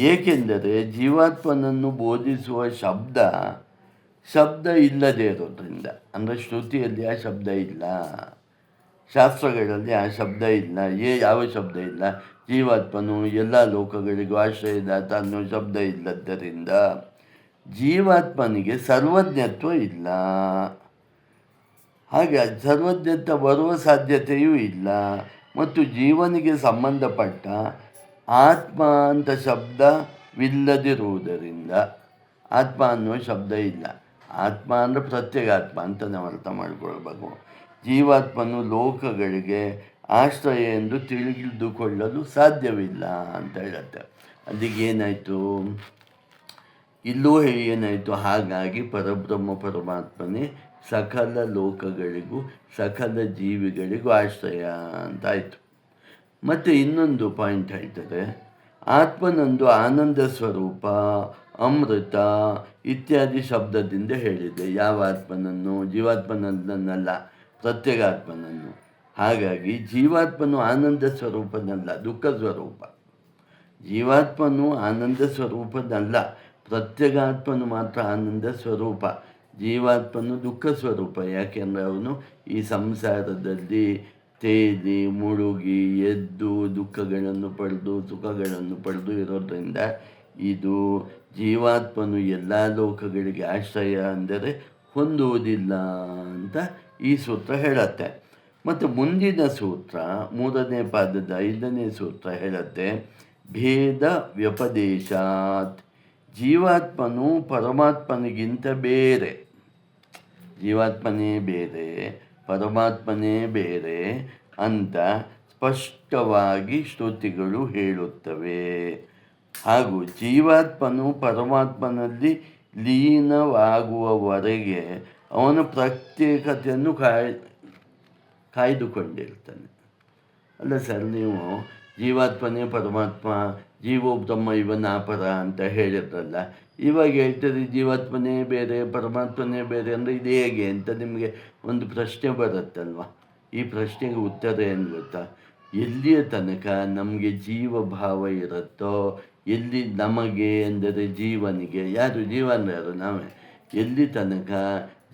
[SPEAKER 1] ಏಕೆಂದರೆ ಜೀವಾತ್ಮನನ್ನು ಬೋಧಿಸುವ ಶಬ್ದ ಇಲ್ಲದೇ ಇರೋದ್ರಿಂದ, ಅಂದರೆ ಶ್ರುತಿಯಲ್ಲಿ ಆ ಶಬ್ದ ಇಲ್ಲ, ಶಾಸ್ತ್ರಗಳಲ್ಲಿ ಆ ಶಬ್ದ ಇಲ್ಲ. ಯಾವ ಶಬ್ದ ಇಲ್ಲ? ಜೀವಾತ್ಮನು ಎಲ್ಲ ಲೋಕಗಳಿಗೂ ಆಶ್ರಯದಾತ ಅನ್ನೋ ಶಬ್ದ ಇಲ್ಲದ್ದರಿಂದ ಜೀವಾತ್ಮನಿಗೆ ಸರ್ವಜ್ಞತ್ವ ಇಲ್ಲ. ಹಾಗೆ ಸರ್ವಜ್ಞತ್ವ ಬರುವ ಸಾಧ್ಯತೆಯೂ ಇಲ್ಲ. ಮತ್ತು ಜೀವನಿಗೆ ಸಂಬಂಧಪಟ್ಟ ಆತ್ಮ ಅಂತ ಶಬ್ದವಿಲ್ಲದಿರುವುದರಿಂದ, ಆತ್ಮ ಅನ್ನೋ ಶಬ್ದ ಇಲ್ಲ. ಆತ್ಮ ಅಂದರೆ ಪ್ರತ್ಯೇಗಾತ್ಮ ಅಂತ ನಾವು ಅರ್ಥ ಮಾಡಿಕೊಳ್ಬೇಕು. ಜೀವಾತ್ಮನು ಲೋಕಗಳಿಗೆ ಆಶ್ರಯ ಎಂದು ತಿಳಿದುಕೊಳ್ಳಲು ಸಾಧ್ಯವಿಲ್ಲ ಅಂತ ಹೇಳುತ್ತೆ. ಅಲ್ಲಿಗೆ ಏನಾಯಿತು? ಇಲ್ಲೂ ಏನಾಯಿತು? ಹಾಗಾಗಿ ಪರಬ್ರಹ್ಮ ಪರಮಾತ್ಮನೇ ಸಕಲ ಲೋಕಗಳಿಗೂ ಸಕಲ ಜೀವಿಗಳಿಗೂ ಆಶ್ರಯ ಅಂತಾಯಿತು. ಮತ್ತು ಇನ್ನೊಂದು ಪಾಯಿಂಟ್ ಹೇಳ್ತಾರೆ, ಆತ್ಮನೊಂದು ಆನಂದ ಸ್ವರೂಪ, ಅಮೃತ ಇತ್ಯಾದಿ ಶಬ್ದದಿಂದ ಹೇಳಿದೆ. ಯಾವ ಆತ್ಮನನ್ನು? ಜೀವಾತ್ಮನನ್ನಲ್ಲ, ಪ್ರತ್ಯೇಗಾತ್ಮನನ್ನು. ಹಾಗಾಗಿ ಜೀವಾತ್ಮನು ಆನಂದ ಸ್ವರೂಪನಲ್ಲ, ದುಃಖ ಸ್ವರೂಪ. ಜೀವಾತ್ಮನು ಆನಂದ ಸ್ವರೂಪನಲ್ಲ, ಪ್ರತ್ಯೇಗಾತ್ಮನು ಮಾತ್ರ ಆನಂದ ಸ್ವರೂಪ. ಜೀವಾತ್ಮನು ದುಃಖ ಸ್ವರೂಪ. ಯಾಕೆಂದರೆ ಅವನು ಈ ಸಂಸಾರದಲ್ಲಿ ತೇಲಿ ಮುಳುಗಿ ಎದ್ದು ದುಃಖಗಳನ್ನು ಪಡೆದು ಸುಖಗಳನ್ನು ಪಡೆದು ಇರೋದ್ರಿಂದ ಇದು ಜೀವಾತ್ಮನು ಎಲ್ಲ ಲೋಕಗಳಿಗೆ ಆಶ್ರಯ ಅಂದರೆ ಹೊಂದುವುದಿಲ್ಲ ಅಂತ ಈ ಸೂತ್ರ ಹೇಳುತ್ತೆ. ಮತ್ತು ಮುಂದಿನ ಸೂತ್ರ 3ನೇ ಪಾದದ 5ನೇ ಸೂತ್ರ ಹೇಳುತ್ತೆ, ಭೇದ ವ್ಯಪದೇಶಾತ್, ಜೀವಾತ್ಮನು ಪರಮಾತ್ಮನಿಗಿಂತ ಬೇರೆ, ಜೀವಾತ್ಮನೇ ಬೇರೆ ಪರಮಾತ್ಮನೇ ಬೇರೆ ಅಂತ ಸ್ಪಷ್ಟವಾಗಿ ಶ್ರುತಿಗಳು ಹೇಳುತ್ತವೆ. ಹಾಗೂ ಜೀವಾತ್ಮನು ಪರಮಾತ್ಮನಲ್ಲಿ ಲೀನವಾಗುವವರೆಗೆ ಅವನ ಪ್ರತ್ಯೇಕತೆಯನ್ನು ಕಾಯ್ದುಕೊಂಡಿರ್ತಾನೆ. ಅಲ್ಲ ಸರ್, ನೀವು ಜೀವಾತ್ಮನೇ ಪರಮಾತ್ಮ, ಜೀವೋ ಬ್ರಹ್ಮ ಇವನಾಪರ ಅಂತ ಹೇಳಿದ್ರಲ್ಲ, ಇವಾಗ ಹೇಳ್ತಾರೆ ಜೀವಾತ್ಮನೇ ಬೇರೆ ಪರಮಾತ್ಮನೇ ಬೇರೆ ಅಂದರೆ ಇದು ಹೇಗೆ ಅಂತ ನಿಮಗೆ ಒಂದು ಪ್ರಶ್ನೆ ಬರುತ್ತಲ್ವ. ಈ ಪ್ರಶ್ನೆಗೆ ಉತ್ತರ ಏನು ಗೊತ್ತಾ? ಎಲ್ಲಿಯ ತನಕ ನಮಗೆ ಜೀವಭಾವ ಇರುತ್ತೋ, ಎಲ್ಲಿ ನಮಗೆ ಅಂದರೆ ಜೀವನಿಗೆ, ಯಾರು ಜೀವನ ಯಾರು? ನಾವೇ. ಎಲ್ಲಿ ತನಕ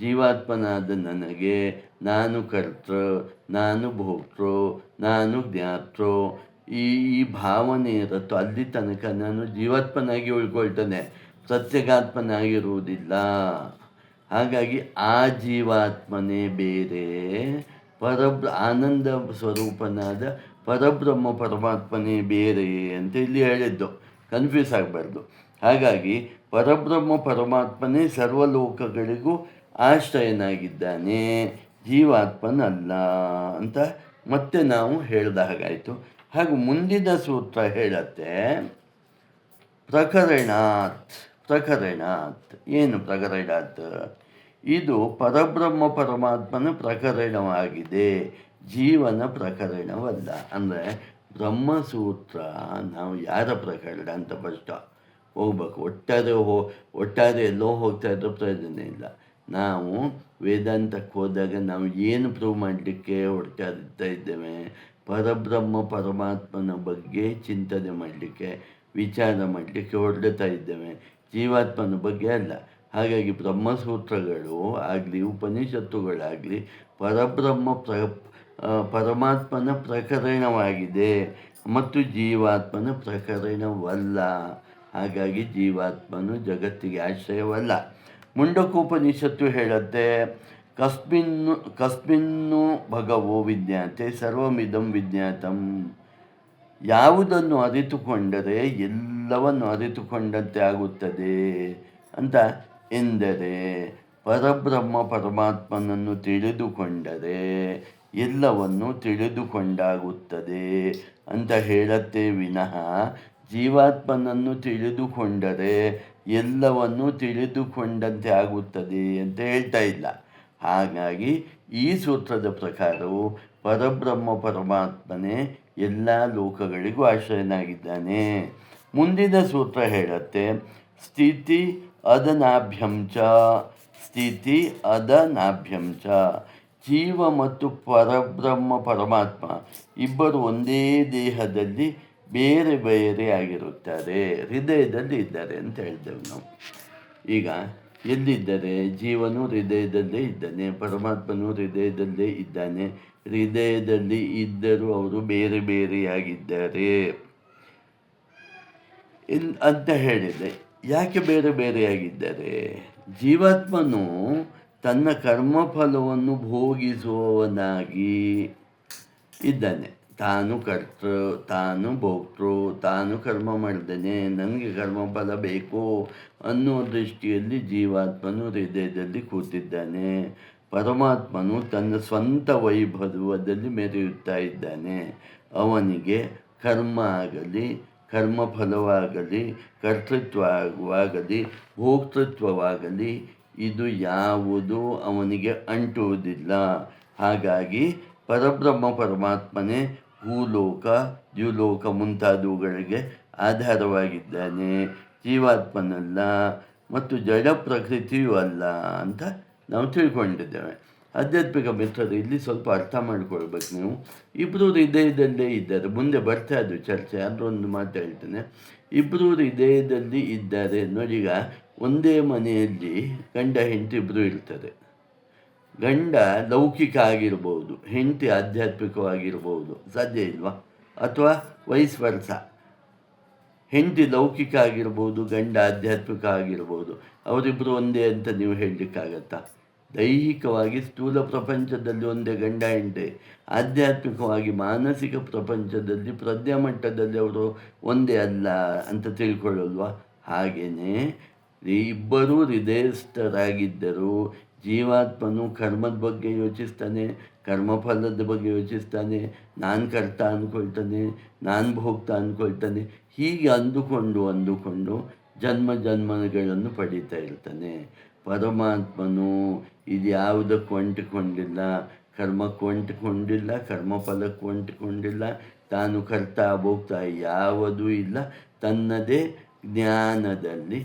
[SPEAKER 1] ಜೀವಾತ್ಮನಾದ ನನಗೆ ನಾನು ಕರ್ತೃ, ನಾನು ಭೋಕ್ತೃ, ನಾನು ಜ್ಞಾತೃ ಈ ಭಾವನೆ ಇರುತ್ತೋ ಅಲ್ಲಿ ತನಕ ನಾನು ಜೀವಾತ್ಮನಾಗಿ ಉಳ್ಕೊಳ್ತಾನೆ, ಪ್ರತ್ಯೇಗಾತ್ಮನಾಗಿರುವುದಿಲ್ಲ. ಹಾಗಾಗಿ ಆ ಜೀವಾತ್ಮನೇ ಬೇರೆ, ಆನಂದ ಸ್ವರೂಪನಾದ ಪರಬ್ರಹ್ಮ ಪರಮಾತ್ಮನೇ ಬೇರೆ ಅಂತ ಇಲ್ಲಿ ಹೇಳಿದ್ದು, ಕನ್ಫ್ಯೂಸ್ ಆಗಬಾರ್ದು. ಹಾಗಾಗಿ ಪರಬ್ರಹ್ಮ ಪರಮಾತ್ಮನೇ ಸರ್ವಲೋಕಗಳಿಗೂ ಆಶ್ರಯನಾಗಿದ್ದಾನೆ, ಜೀವಾತ್ಮನಲ್ಲ ಅಂತ ಮತ್ತೆ ನಾವು ಹೇಳಿದ ಹಾಗಾಯಿತು. ಹಾಗೂ ಮುಂದಿನ ಸೂತ್ರ ಹೇಳತ್ತೆ, ಪ್ರಕರಣಾತ್. ಏನು ಪ್ರಕರಣಾತ್? ಇದು ಪರಬ್ರಹ್ಮ ಪರಮಾತ್ಮನ ಪ್ರಕರಣವಾಗಿದೆ, ಜೀವನ ಪ್ರಕರಣವಲ್ಲ. ಅಂದರೆ ಬ್ರಹ್ಮಸೂತ್ರ ನಾವು ಯಾರ ಪ್ರಕರಣ ಅಂತ ಫಸ್ಟ್ ಹೋಗ್ಬೇಕು. ಒಟ್ಟಾರೆ ಎಲ್ಲೋ ಹೋಗ್ತಾ ಇದ್ರೂ ಪ್ರಯೋಜನ ಇಲ್ಲ. ನಾವು ವೇದಾಂತಕ್ಕೆ ಹೋದಾಗ ನಾವು ಏನು ಪ್ರೂವ್ ಮಾಡಲಿಕ್ಕೆ ಹೊರಡ್ತಾ ಇದ್ದೇವೆ? ಪರಬ್ರಹ್ಮ ಪರಮಾತ್ಮನ ಬಗ್ಗೆ ಚಿಂತನೆ ಮಾಡಲಿಕ್ಕೆ, ವಿಚಾರ ಮಾಡಲಿಕ್ಕೆ ಹೊರಡ್ತಾ ಇದ್ದೇವೆ, ಜೀವಾತ್ಮನ ಬಗ್ಗೆ ಅಲ್ಲ. ಹಾಗಾಗಿ ಬ್ರಹ್ಮಸೂತ್ರಗಳು ಆಗಲಿ, ಉಪನಿಷತ್ತುಗಳಾಗಲಿ ಪರಮಾತ್ಮನ ಪ್ರಕರಣವಾಗಿದೆ ಮತ್ತು ಜೀವಾತ್ಮನ ಪ್ರಕರಣವಲ್ಲ. ಹಾಗಾಗಿ ಜೀವಾತ್ಮನು ಜಗತ್ತಿಗೆ ಆಶ್ರಯವಲ್ಲ. ಮುಂಡಕೋಪನಿಷತ್ತು ಹೇಳುತ್ತೆ, ಕಸ್ಮಿನ್ನು ಭಗವೋ ವಿಜ್ಞಾತೆ ಸರ್ವಮಿದಂ ವಿಜ್ಞಾತಂ. ಯಾವುದನ್ನು ಅರಿತುಕೊಂಡರೆ ಎಲ್ಲವನ್ನು ಅರಿತುಕೊಂಡಂತೆ ಆಗುತ್ತದೆ ಅಂತ ಎಂದರೆ, ಪರಬ್ರಹ್ಮ ಪರಮಾತ್ಮನನ್ನು ತಿಳಿದುಕೊಂಡರೆ ಎಲ್ಲವನ್ನು ತಿಳಿದುಕೊಂಡಾಗುತ್ತದೆ ಅಂತ ಹೇಳತ್ತೆ ವಿನಃ, ಜೀವಾತ್ಮನನ್ನು ತಿಳಿದುಕೊಂಡರೆ ಎಲ್ಲವನ್ನು ತಿಳಿದುಕೊಂಡಂತೆ ಆಗುತ್ತದೆ ಅಂತ ಹೇಳ್ತಾ ಇಲ್ಲ. ಹಾಗಾಗಿ ಈ ಸೂತ್ರದ ಪ್ರಕಾರವು ಪರಬ್ರಹ್ಮ ಪರಮಾತ್ಮನೇ ಎಲ್ಲ ಲೋಕಗಳಿಗೂ ಆಶ್ರಯನಾಗಿದ್ದಾನೆ. ಮುಂದಿನ ಸೂತ್ರ ಹೇಳುತ್ತೆ, ಸ್ಥಿತಿ ಅದನಾಭ್ಯಂಚ. ಜೀವ ಮತ್ತು ಪರಬ್ರಹ್ಮ ಪರಮಾತ್ಮ ಇಬ್ಬರು ಒಂದೇ ದೇಹದಲ್ಲಿ ಬೇರೆ ಬೇರೆ ಆಗಿರುತ್ತಾರೆ, ಹೃದಯದಲ್ಲಿ ಇದ್ದಾರೆ ಅಂತ ಹೇಳ್ತೇವೆ ನಾವು. ಈಗ ಎಲ್ಲಿದ್ದಾರೆ? ಜೀವನು ಹೃದಯದಲ್ಲೇ ಇದ್ದಾನೆ, ಪರಮಾತ್ಮನು ಹೃದಯದಲ್ಲೇ ಇದ್ದಾನೆ. ಹೃದಯದಲ್ಲಿ ಇದ್ದರೂ ಅವರು ಬೇರೆ ಬೇರೆಯಾಗಿದ್ದಾರೆ ಅಂತ ಹೇಳಿದೆ. ಯಾಕೆ ಬೇರೆ ಬೇರೆಯಾಗಿದ್ದಾರೆ? ಜೀವಾತ್ಮನು ತನ್ನ ಕರ್ಮಫಲವನ್ನು ಭೋಗಿಸುವವನಾಗಿ ಇದ್ದಾನೆ. ತಾನು ಕರ್ತೃ, ತಾನು ಭೋಕ್ತೃ, ತಾನು ಕರ್ಮ ಮಾಡಿದ್ದೇನೆ, ನನಗೆ ಕರ್ಮಫಲ ಬೇಕು ಅನ್ನೋ ದೃಷ್ಟಿಯಲ್ಲಿ ಜೀವಾತ್ಮನು ಹೃದಯದಲ್ಲಿ ಕೂತಿದ್ದಾನೆ. ಪರಮಾತ್ಮನು ತನ್ನ ಸ್ವಂತ ವೈಭವದಲ್ಲಿ ಮೆರೆಯುತ್ತಾ ಇದ್ದಾನೆ. ಅವನಿಗೆ ಕರ್ಮ ಆಗಲಿ, ಕರ್ಮಫಲವಾಗಲಿ, ಕರ್ತೃತ್ವವಾಗಲಿ, ಭೋಕ್ತೃತ್ವವಾಗಲಿ ಇದು ಯಾವುದು ಅವನಿಗೆ ಅಂಟುವುದಿಲ್ಲ. ಹಾಗಾಗಿ ಪರಬ್ರಹ್ಮ ಪರಮಾತ್ಮನೇ ಭೂಲೋಕ, ದ್ಯುಲೋಕ ಮುಂತಾದವುಗಳಿಗೆ ಆಧಾರವಾಗಿದ್ದಾನೆ, ಜೀವಾತ್ಮನಲ್ಲ ಮತ್ತು ಜಡ ಪ್ರಕೃತಿಯೂ ಅಲ್ಲ ಅಂತ ನಾವು ತಿಳ್ಕೊಂಡಿದ್ದೇವೆ. ಆಧ್ಯಾತ್ಮಿಕ ಮಿತ್ರರು, ಇಲ್ಲಿ ಸ್ವಲ್ಪ ಅರ್ಥ ಮಾಡ್ಕೊಳ್ಬೇಕು ನೀವು. ಇಬ್ಬರು ಹೃದಯದಲ್ಲೇ ಇದ್ದಾರೆ. ಮುಂದೆ ಬರ್ತಾ ಅದು ಚರ್ಚೆ, ಆದರೂ ಒಂದು ಮಾತು ಹೇಳ್ತೇನೆ. ಇಬ್ಬರು ಹೃದಯದಲ್ಲಿ ಇದ್ದಾರೆ. ನೋಡಿ, ಈಗ ಒಂದೇ ಮನೆಯಲ್ಲಿ ಗಂಡ ಹೆಂಡತಿ ಇಬ್ಬರು ಇರ್ತಾರೆ. ಗಂಡ ಲೌಕಿಕ ಆಗಿರ್ಬೋದು, ಹೆಂಡತಿ ಆಧ್ಯಾತ್ಮಿಕವಾಗಿರ್ಬೋದು, ಸಾಧ್ಯ ಇಲ್ವಾ? ಅಥವಾ ವೈಸ್ ವರ್ಸ, ಹೆಂಡತಿ ಲೌಕಿಕ ಆಗಿರ್ಬೋದು, ಗಂಡ ಆಧ್ಯಾತ್ಮಿಕ ಆಗಿರ್ಬೋದು. ಅವರಿಬ್ಬರು ಒಂದೇ ಅಂತ ನೀವು ಹೇಳಲಿಕ್ಕಾಗತ್ತಾ? ದೈಹಿಕವಾಗಿ ಸ್ಥೂಲ ಪ್ರಪಂಚದಲ್ಲಿ ಒಂದೇ ಗಂಡ ಹೆಂಡತಿ, ಆಧ್ಯಾತ್ಮಿಕವಾಗಿ ಮಾನಸಿಕ ಪ್ರಪಂಚದಲ್ಲಿ ಪ್ರಜ್ಞಾಮಟ್ಟದಲ್ಲಿ ಅವರು ಒಂದೇ ಅಲ್ಲ ಅಂತ ತಿಳ್ಕೊಳ್ಳಲ್ವಾ? ಹಾಗೆಯೇ ಇಬ್ಬರೂ ಹೃದಯಸ್ಥರಾಗಿದ್ದರು. ಜೀವಾತ್ಮನು ಕರ್ಮದ ಬಗ್ಗೆ ಯೋಚಿಸ್ತಾನೆ, ಕರ್ಮಫಲದ ಬಗ್ಗೆ ಯೋಚಿಸ್ತಾನೆ, ನಾನು ಕರ್ತ ಅಂದ್ಕೊಳ್ತಾನೆ, ನಾನು ಭೋಕ್ತ ಅಂದ್ಕೊಳ್ತಾನೆ. ಹೀಗೆ ಅಂದುಕೊಂಡು ಜನ್ಮಗಳನ್ನು ಪಡೀತಾ ಇರ್ತಾನೆ. ಪರಮಾತ್ಮನು ಇದು ಯಾವುದಕ್ಕೂ ಅಂಟಿಕೊಂಡಿಲ್ಲ, ಕರ್ಮಕ್ಕೂ ಅಂಟಿಕೊಂಡಿಲ್ಲ, ಕರ್ಮಫಲಕ್ಕೂ ಅಂಟಿಕೊಂಡಿಲ್ಲ, ತಾನು ಕರ್ತ ಭೋಕ್ತ ಯಾವುದೂ ಇಲ್ಲ. ತನ್ನದೇ ಜ್ಞಾನದಲ್ಲಿ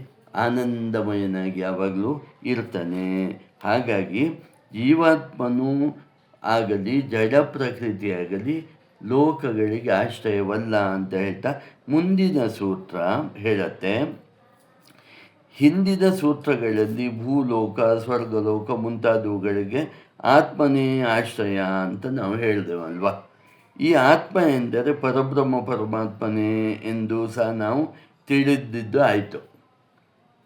[SPEAKER 1] ಆನಂದಮಯನಾಗಿ ಯಾವಾಗಲೂ ಇರ್ತಾನೆ. ಹಾಗಾಗಿ ಜೀವಾತ್ಮನೂ ಆಗಲಿ, ಜಡ ಪ್ರಕೃತಿಯಾಗಲಿ ಲೋಕಗಳಿಗೆ ಆಶ್ರಯವಲ್ಲ ಅಂತ ಹೇಳ್ತಾ ಮುಂದಿನ ಸೂತ್ರ ಹೇಳುತ್ತೆ, ಹಿಂದಿನ ಸೂತ್ರಗಳಲ್ಲಿ ಭೂಲೋಕ, ಸ್ವರ್ಗಲೋಕ ಮುಂತಾದವುಗಳಿಗೆ ಆತ್ಮನೇ ಆಶ್ರಯ ಅಂತ ನಾವು ಹೇಳಿದೆವಲ್ವ. ಈ ಆತ್ಮ ಎಂದರೆ ಪರಬ್ರಹ್ಮ ಪರಮಾತ್ಮನೇ ಎಂದು ಸಹ ನಾವು ತಿಳಿದಿದ್ದು ಆಯಿತು.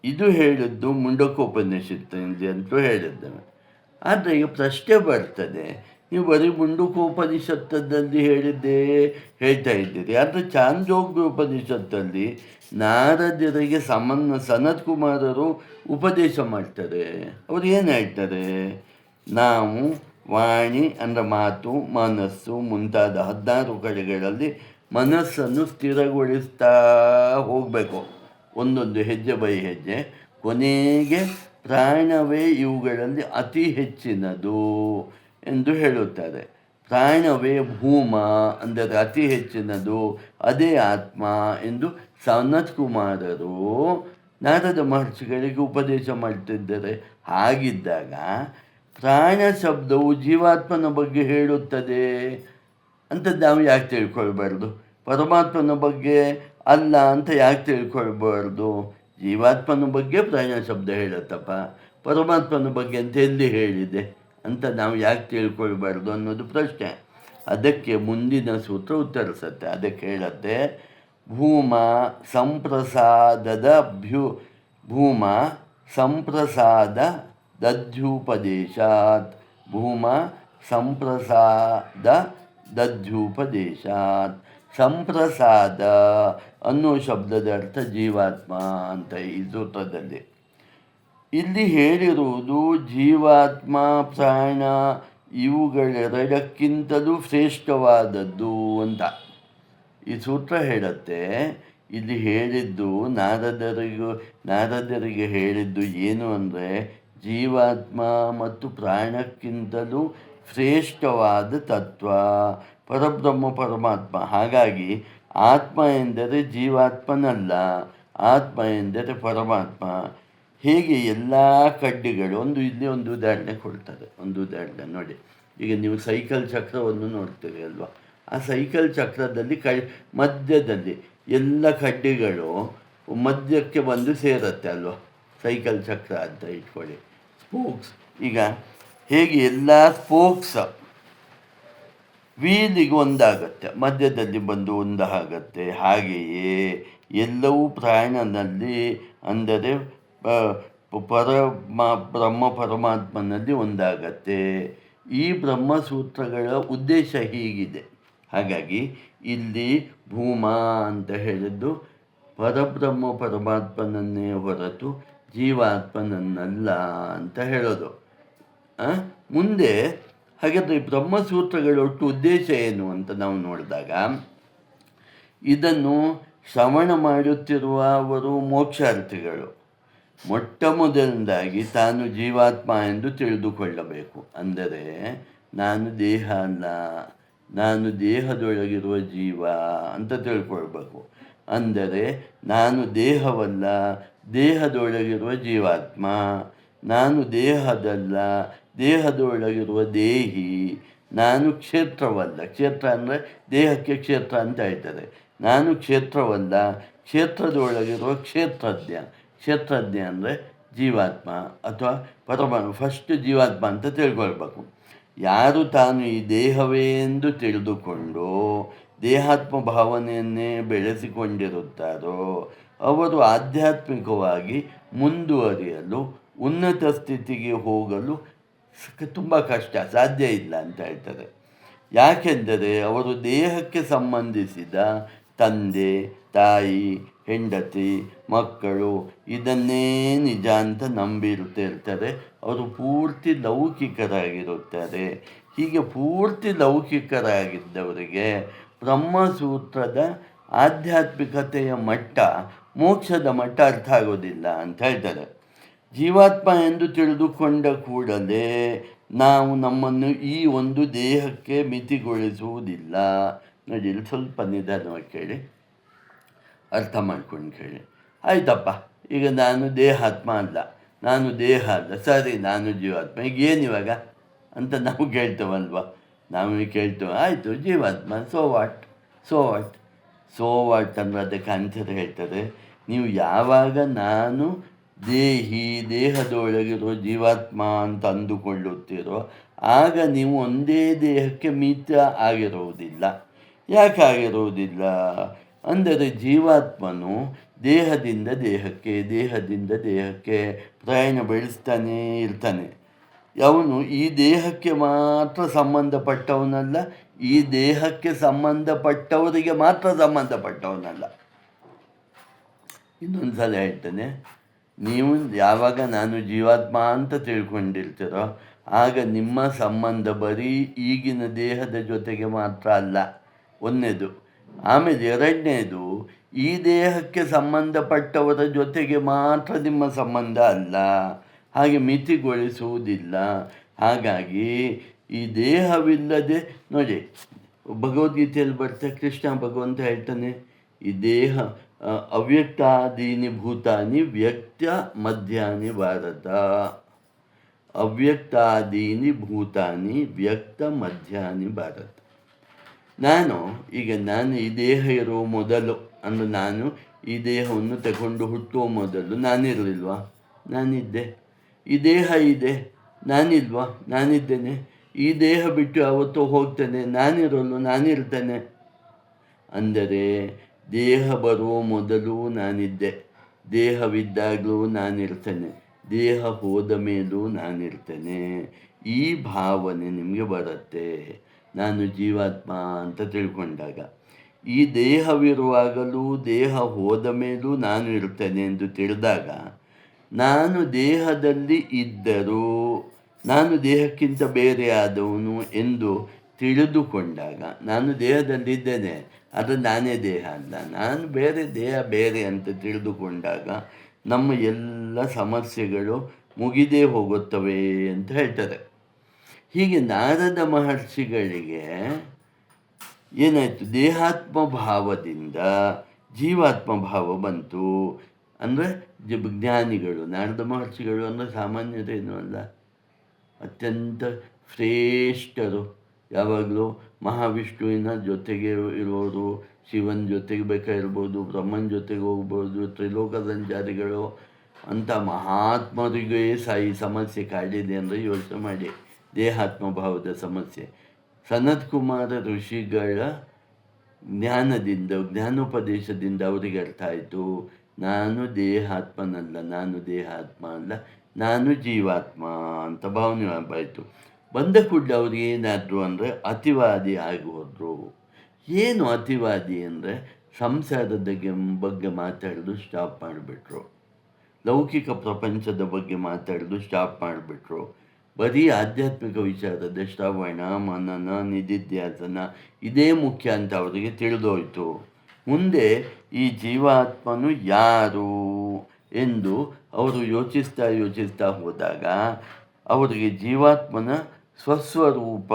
[SPEAKER 1] ಇದು ಹೇಳಿದ್ದು ಮುಂಡಕೋಪನಿಷತ್ತಿನಲ್ಲಿ ಅಂತಲೂ ಹೇಳಿದ್ದೇವೆ. ಆದರೆ ಈಗ ಪ್ರಶ್ನೆ ಬರ್ತದೆ, ನೀವು ಬರೀ ಮುಂಡಕೋಪನಿಷತ್ತಲ್ಲಿ ಹೇಳಿದ್ದೇ ಹೇಳ್ತಾ ಇದ್ದೀರಿ. ಆದರೆ ಚಾಂದೋಗ್ಯ ಉಪನಿಷತ್ತಲ್ಲಿ ನಾರದರಿಗೆ ಸನತ್ ಕುಮಾರರು ಉಪದೇಶ ಮಾಡ್ತಾರೆ. ಅವರು ಏನು ಹೇಳ್ತಾರೆ? ನಾವು ವಾಣಿ ಅಂದರೆ ಮಾತು, ಮನಸ್ಸು ಮುಂತಾದ 16 ಕಡೆಗಳಲ್ಲಿ ಮನಸ್ಸನ್ನು ಸ್ಥಿರಗೊಳಿಸ್ತಾ ಹೋಗಬೇಕು, ಒಂದೊಂದು ಹೆಜ್ಜೆ ಬೈ ಹೆಜ್ಜೆ. ಕೊನೆಗೆ ಪ್ರಾಣವೇ ಇವುಗಳಲ್ಲಿ ಅತಿ ಹೆಚ್ಚಿನದು ಎಂದು ಹೇಳುತ್ತಾರೆ. ಪ್ರಾಣವೇ ಭೂಮ ಅಂದರೆ ಅತಿ ಹೆಚ್ಚಿನದು, ಅದೇ ಆತ್ಮ ಎಂದು ಸನತ್ ಕುಮಾರರು ನಾರದ ಮಹರ್ಷಿಗಳಿಗೆ ಉಪದೇಶ ಮಾಡ್ತಿದ್ದಾರೆ. ಹಾಗಿದ್ದಾಗ ಪ್ರಾಣ ಶಬ್ದವು ಜೀವಾತ್ಮನ ಬಗ್ಗೆ ಹೇಳುತ್ತದೆ ಅಂತ ನಾವು ಯಾಕೆ ತಿಳ್ಕೊಳ್ಬಾರ್ದು? ಪರಮಾತ್ಮನ ಬಗ್ಗೆ ಅಲ್ಲ ಅಂತ ಯಾಕೆ ತಿಳ್ಕೊಳ್ಬಾರ್ದು? ಜೀವಾತ್ಮನ ಬಗ್ಗೆ ಪ್ರಾಣ ಶಬ್ದ ಹೇಳುತ್ತಪ್ಪ, ಪರಮಾತ್ಮನ ಬಗ್ಗೆ ಅಂತ ಎಲ್ಲಿ ಹೇಳಿದೆ ಅಂತ ನಾವು ಯಾಕೆ ತಿಳ್ಕೊಳ್ಬಾರ್ದು ಅನ್ನೋದು ಪ್ರಶ್ನೆ. ಅದಕ್ಕೆ ಮುಂದಿನ ಸೂತ್ರ ಉತ್ತರಿಸುತ್ತೆ. ಅದಕ್ಕೆ ಹೇಳುತ್ತೆ, ಭೂಮ ಸಂಪ್ರಸಾದದ್ಯುಪದೇಶಾತ್ ಭೂಮ ಸಂಪ್ರಸಾದದ್ಯುಪದೇಶಾತ್. ಸಂಪ್ರಸಾದ ಅನ್ನೋ ಶಬ್ದದ ಅರ್ಥ ಜೀವಾತ್ಮ ಅಂತ ಈ ಸೂತ್ರದಲ್ಲಿ. ಇಲ್ಲಿ ಹೇಳಿರುವುದು ಜೀವಾತ್ಮ ಪ್ರಾಣ ಇವುಗಳೆರಡಕ್ಕಿಂತಲೂ ಶ್ರೇಷ್ಠವಾದದ್ದು ಅಂತ ಈ ಸೂತ್ರ ಹೇಳುತ್ತೆ. ಇಲ್ಲಿ ಹೇಳಿದ್ದು ನಾರದರಿಗೆ ಹೇಳಿದ್ದು ಏನು ಅಂದರೆ, ಜೀವಾತ್ಮ ಮತ್ತು ಪ್ರಾಣಕ್ಕಿಂತಲೂ ಶ್ರೇಷ್ಠವಾದ ತತ್ವ ಪರಬ್ರಹ್ಮ ಪರಮಾತ್ಮ. ಹಾಗಾಗಿ ಆತ್ಮ ಎಂದರೆ ಜೀವಾತ್ಮನಲ್ಲ, ಆತ್ಮ ಎಂದರೆ ಪರಮಾತ್ಮ. ಹೇಗೆ ಎಲ್ಲ ಕಡ್ಡಿಗಳು ಇಲ್ಲಿ ಒಂದು ಉದಾಹರಣೆ ಕೊಡ್ತಾರೆ. ಒಂದು ಉದಾಹರಣೆ ನೋಡಿ, ಈಗ ನೀವು ಸೈಕಲ್ ಚಕ್ರವನ್ನು ನೋಡ್ತೀರಿ ಅಲ್ವಾ? ಆ ಸೈಕಲ್ ಚಕ್ರದಲ್ಲಿ ಮಧ್ಯದಲ್ಲಿ ಎಲ್ಲ ಕಡ್ಡಿಗಳು ಮಧ್ಯಕ್ಕೆ ಬಂದು ಸೇರುತ್ತೆ ಅಲ್ವಾ? ಸೈಕಲ್ ಚಕ್ರ ಅಂತ ಇಟ್ಕೊಳ್ಳಿ, ಸ್ಪೋಕ್ಸ್. ಈಗ ಹೇಗೆ ಎಲ್ಲ ಸ್ಪೋಕ್ಸ್ ವೀಲಿಗೆ ಒಂದಾಗತ್ತೆ, ಮಧ್ಯದಲ್ಲಿ ಬಂದು ಒಂದಾಗತ್ತೆ, ಹಾಗೆಯೇ ಎಲ್ಲವೂ ಪ್ರಾಣನಲ್ಲಿ ಅಂದರೆ ಬ್ರಹ್ಮ ಪರಮಾತ್ಮನಲ್ಲಿ ಒಂದಾಗತ್ತೆ. ಈ ಬ್ರಹ್ಮಸೂತ್ರಗಳ ಉದ್ದೇಶ ಹೀಗಿದೆ. ಹಾಗಾಗಿ ಇಲ್ಲಿ ಭೂಮ ಅಂತ ಹೇಳಿದ್ದು ಪರಬ್ರಹ್ಮ ಪರಮಾತ್ಮನನ್ನೇ ಹೊರತು ಜೀವಾತ್ಮನನ್ನಲ್ಲ ಅಂತ ಹೇಳೋದು. ಮುಂದೆ ಹಾಗಾದರೆ ಬ್ರಹ್ಮಸೂತ್ರಗಳ ಒಟ್ಟು ಉದ್ದೇಶ ಏನು ಅಂತ ನಾವು ನೋಡಿದಾಗ, ಇದನ್ನು ಶ್ರವಣ ಮಾಡುತ್ತಿರುವವರು ಮೋಕ್ಷಾರ್ಥಿಗಳು ಮೊಟ್ಟ ಮೊದಲನೇದಾಗಿ ತಾನು ಜೀವಾತ್ಮ ಎಂದು ತಿಳಿದುಕೊಳ್ಳಬೇಕು. ಅಂದರೆ ನಾನು ದೇಹ ಅಲ್ಲ, ನಾನು ದೇಹದೊಳಗಿರುವ ಜೀವ ಅಂತ ತಿಳ್ಕೊಳ್ಬೇಕು. ಅಂದರೆ ನಾನು ದೇಹವಲ್ಲ, ದೇಹದೊಳಗಿರುವ ಜೀವಾತ್ಮ. ನಾನು ದೇಹದಲ್ಲ, ದೇಹದೊಳಗಿರುವ ದೇಹಿ. ನಾನು ಕ್ಷೇತ್ರವಲ್ಲ, ಕ್ಷೇತ್ರ ಅಂದರೆ ದೇಹಕ್ಕೆ ಕ್ಷೇತ್ರ ಅಂತ ಹೇಳ್ತಾರೆ. ನಾನು ಕ್ಷೇತ್ರವಲ್ಲ, ಕ್ಷೇತ್ರದೊಳಗಿರುವ ಕ್ಷೇತ್ರಜ್ಞ. ಕ್ಷೇತ್ರಜ್ಞ ಅಂದರೆ ಜೀವಾತ್ಮ ಅಥವಾ ಪರಮಾತ್ಮ. ಫಸ್ಟ್ ಜೀವಾತ್ಮ ಅಂತ ತಿಳ್ಕೊಳ್ಬೇಕು. ಯಾರು ತಾನು ಈ ದೇಹವೇ ಎಂದು ತಿಳಿದುಕೊಂಡು ದೇಹಾತ್ಮ ಭಾವನೆಯನ್ನೇ ಬೆಳೆಸಿಕೊಂಡಿರುತ್ತಾರೋ ಅವರು ಆಧ್ಯಾತ್ಮಿಕವಾಗಿ ಮುಂದುವರಿಯಲು, ಉನ್ನತ ಸ್ಥಿತಿಗೆ ಹೋಗಲು ತುಂಬ ಕಷ್ಟ, ಸಾಧ್ಯ ಇಲ್ಲ ಅಂತ ಹೇಳ್ತಾರೆ. ಯಾಕೆಂದರೆ ಅವರು ದೇಹಕ್ಕೆ ಸಂಬಂಧಿಸಿದ ತಂದೆ, ತಾಯಿ, ಹೆಂಡತಿ, ಮಕ್ಕಳು ಇದನ್ನೇ ನಿಜ ಅಂತ ನಂಬಿರುತ್ತಿರ್ತಾರೆ. ಅವರು ಪೂರ್ತಿ ಲೌಕಿಕರಾಗಿರುತ್ತಾರೆ. ಹೀಗೆ ಪೂರ್ತಿ ಲೌಕಿಕರಾಗಿದ್ದವರಿಗೆ ಬ್ರಹ್ಮಸೂತ್ರದ ಆಧ್ಯಾತ್ಮಿಕತೆಯ ಮಟ್ಟ, ಮೋಕ್ಷದ ಮಟ್ಟ ಅರ್ಥ ಆಗೋದಿಲ್ಲ ಅಂತ ಹೇಳ್ತಾರೆ. ಜೀವಾತ್ಮ ಎಂದು ತಿಳಿದುಕೊಂಡ ಕೂಡಲೇ ನಾವು ನಮ್ಮನ್ನು ಈ ಒಂದು ದೇಹಕ್ಕೆ ಮಿತಿಗೊಳಿಸುವುದಿಲ್ಲ. ನೋಡಿ, ಇಲ್ಲಿ ಸ್ವಲ್ಪ ನಿಧಾನವಾಗಿ ಕೇಳಿ, ಅರ್ಥ ಮಾಡ್ಕೊಂಡು ಕೇಳಿ. ಆಯ್ತಪ್ಪ, ಈಗ ನಾನು ದೇಹಾತ್ಮ ಅಲ್ಲ, ನಾನು ದೇಹ ಅಲ್ಲ, ಸರಿ ನಾನು ಜೀವಾತ್ಮ, ಈಗ ಏನಿವಾಗ ಅಂತ ನಾವು ಕೇಳ್ತೇವಲ್ವ? ನಾವು ಕೇಳ್ತೇವೆ, ಆಯಿತು ಜೀವಾತ್ಮ, ಸೋ ವಾಟ್ ಅಂದರೆ ಅದಕ್ಕೆ ಆನ್ಸರ್ ಹೇಳ್ತಾರೆ. ನೀವು ಯಾವಾಗ ನಾನು ದೇಹದೊಳಗಿರೋ ಜೀವಾತ್ಮ ಅಂತ ಅಂದುಕೊಳ್ಳುತ್ತೀರೋ ಆಗ ನೀವು ಒಂದೇ ದೇಹಕ್ಕೆ ಮಿತ ಆಗಿರುವುದಿಲ್ಲ. ಯಾಕೆ ಆಗಿರುವುದಿಲ್ಲ ಅಂದರೆ ಜೀವಾತ್ಮನು ದೇಹದಿಂದ ದೇಹಕ್ಕೆ ಪ್ರಯಾಣ ಬೆಳೆಸ್ತಾನೇ ಇರ್ತಾನೆ. ಅವನು ಈ ದೇಹಕ್ಕೆ ಮಾತ್ರ ಸಂಬಂಧಪಟ್ಟವನಲ್ಲ, ಈ ದೇಹಕ್ಕೆ ಸಂಬಂಧಪಟ್ಟವರಿಗೆ ಮಾತ್ರ ಸಂಬಂಧಪಟ್ಟವನಲ್ಲ. ಇನ್ನೊಂದು ಸಲ ಹೇಳ್ತೇನೆ, ನೀವು ಯಾವಾಗ ನಾನು ಜೀವಾತ್ಮ ಅಂತ ತಿಳ್ಕೊಂಡಿರ್ತೀರೋ ಆಗ ನಿಮ್ಮ ಸಂಬಂಧ ಬರೀ ಈಗಿನ ದೇಹದ ಜೊತೆಗೆ ಮಾತ್ರ ಅಲ್ಲ, ಒಂದನೇದು. ಆಮೇಲೆ ಎರಡನೇದು, ಈ ದೇಹಕ್ಕೆ ಸಂಬಂಧಪಟ್ಟವರ ಜೊತೆಗೆ ಮಾತ್ರ ನಿಮ್ಮ ಸಂಬಂಧ ಅಲ್ಲ, ಹಾಗೆ ಮಿತಿಗೊಳಿಸುವುದಿಲ್ಲ. ಹಾಗಾಗಿ ಈ ದೇಹವಿಲ್ಲದೆ ನೋಡಿ, ಭಗವದ್ಗೀತೆಯಲ್ಲಿ ಬರ್ತಾ ಕೃಷ್ಣ ಭಗವಂತ ಹೇಳ್ತಾನೆ, ಈ ದೇಹ ಅವ್ಯಕ್ತಾದೀನಿ ಭೂತಾನಿ ವ್ಯಕ್ತ ಮಧ್ಯಾನಿ ಭಾರತ. ಅವ್ಯಕ್ತಾದೀನಿ ಭೂತಾನಿ ವ್ಯಕ್ತ ಮಧ್ಯಾನಿ ಭಾರತ. ನಾನು ಈ ದೇಹ ಇರುವ ಮೊದಲು ಅಂದರೆ ನಾನು ಈ ದೇಹವನ್ನು ತಗೊಂಡು ಹುಟ್ಟುವ ಮೊದಲು ನಾನಿರಲಿಲ್ವಾ? ನಾನಿದ್ದೆ. ಈ ದೇಹ ಇದೆ, ನಾನಿಲ್ವಾ? ನಾನಿದ್ದೇನೆ. ಈ ದೇಹ ಬಿಟ್ಟು ಯಾವತ್ತೂ ಹೋಗ್ತೇನೆ, ನಾನಿರಲು ನಾನಿರ್ತೇನೆ. ಅಂದರೆ ದೇಹ ಬರುವ ಮೊದಲು ನಾನಿದ್ದೆ, ದೇಹವಿದ್ದಾಗಲೂ ನಾನಿರ್ತೇನೆ, ದೇಹ ಹೋದ ಮೇಲೂ ನಾನಿರ್ತೇನೆ. ಈ ಭಾವನೆ ನಿಮಗೆ ಬರುತ್ತೆ ನಾನು ಜೀವಾತ್ಮ ಅಂತ ತಿಳ್ಕೊಂಡಾಗ. ಈ ದೇಹವಿರುವಾಗಲೂ ದೇಹ ಹೋದ ಮೇಲೂ ನಾನು ಇರ್ತೇನೆ ಎಂದು ತಿಳಿದಾಗ, ನಾನು ದೇಹದಲ್ಲಿ ಇದ್ದರೂ ನಾನು ದೇಹಕ್ಕಿಂತ ಬೇರೆ ಆದವನು ಎಂದು ತಿಳಿದುಕೊಂಡಾಗ, ನಾನು ದೇಹದಲ್ಲಿದ್ದೇನೆ, ಅದು ನಾನೇ ದೇಹ ಅಲ್ಲ, ನಾನು ಬೇರೆ, ದೇಹ ಬೇರೆ ಅಂತ ತಿಳಿದುಕೊಂಡಾಗ ನಮ್ಮ ಎಲ್ಲ ಸಮಸ್ಯೆಗಳು ಮುಗಿದೇ ಹೋಗುತ್ತವೆ ಅಂತ ಹೇಳ್ತಾರೆ. ಹೀಗೆ ನಾರದ ಮಹರ್ಷಿಗಳಿಗೆ ಏನಾಯಿತು? ದೇಹಾತ್ಮ ಭಾವದಿಂದ ಜೀವಾತ್ಮ ಭಾವ ಬಂತು. ಅಂದರೆ ಜ್ಞಾನಿಗಳು, ನಾರದ ಮಹರ್ಷಿಗಳು ಅಂದರೆ ಸಾಮಾನ್ಯರೇನೂ ಅಲ್ಲ, ಅತ್ಯಂತ ಶ್ರೇಷ್ಠರು. ಯಾವಾಗಲೂ ಮಹಾವಿಷ್ಣುವಿನ ಜೊತೆಗೆ ಇರೋರು, ಶಿವನ ಜೊತೆಗೆ ಬೇಕಾಗಿರ್ಬೋದು, ಬ್ರಹ್ಮನ ಜೊತೆಗೆ ಹೋಗ್ಬೋದು, ತ್ರಿಲೋಕ ಸಂಚಾರಿಗಳು ಅಂಥ ಮಹಾತ್ಮರಿಗೇ ಈ ಸಮಸ್ಯೆ ಕಾಡಿದೆ ಅಂದರೆ ಯೋಚನೆ ಮಾಡಿ, ದೇಹಾತ್ಮ ಭಾವದ ಸಮಸ್ಯೆ. ಸನತ್ ಕುಮಾರ ಋಷಿಗಳ ಜ್ಞಾನೋಪದೇಶದಿಂದ ಅವರಿಗೆ ಅರ್ಥ ಆಯಿತು, ನಾನು ದೇಹಾತ್ಮನಲ್ಲ, ನಾನು ದೇಹಾತ್ಮ ಅಲ್ಲ, ನಾನು ಜೀವಾತ್ಮ ಅಂತ ಭಾವನೆ ಆಯಿತು. ಬಂದ ಕೂಡಲೇ ಅವ್ರು ಏನಾದರು ಅಂದರೆ ಅತಿವಾದಿ ಆಗಿ ಹೋದರು. ಏನು ಅತಿವಾದಿ ಅಂದರೆ ಸಂಸಾರದ ಬಗ್ಗೆ ಮಾತಾಡೋದು ಸ್ಟಾಪ್ ಮಾಡಿಬಿಟ್ರು, ಲೌಕಿಕ ಪ್ರಪಂಚದ ಬಗ್ಗೆ ಮಾತಾಡೋದು ಸ್ಟಾಪ್ ಮಾಡಿಬಿಟ್ರು. ಬರೀ ಆಧ್ಯಾತ್ಮಿಕ ವಿಚಾರದ ಶ್ರವಣ, ಮನನ, ನಿಧಿಧ್ಯಾಸನ ಇದೇ ಮುಖ್ಯ ಅಂತ ಅವರಿಗೆ ತಿಳಿದೋಯ್ತು. ಮುಂದೆ ಈ ಜೀವಾತ್ಮನು ಯಾರು ಎಂದು ಅವರು ಯೋಚಿಸ್ತಾ ಹೋದಾಗ ಅವರಿಗೆ ಜೀವಾತ್ಮನ ಸ್ವಸ್ವರೂಪ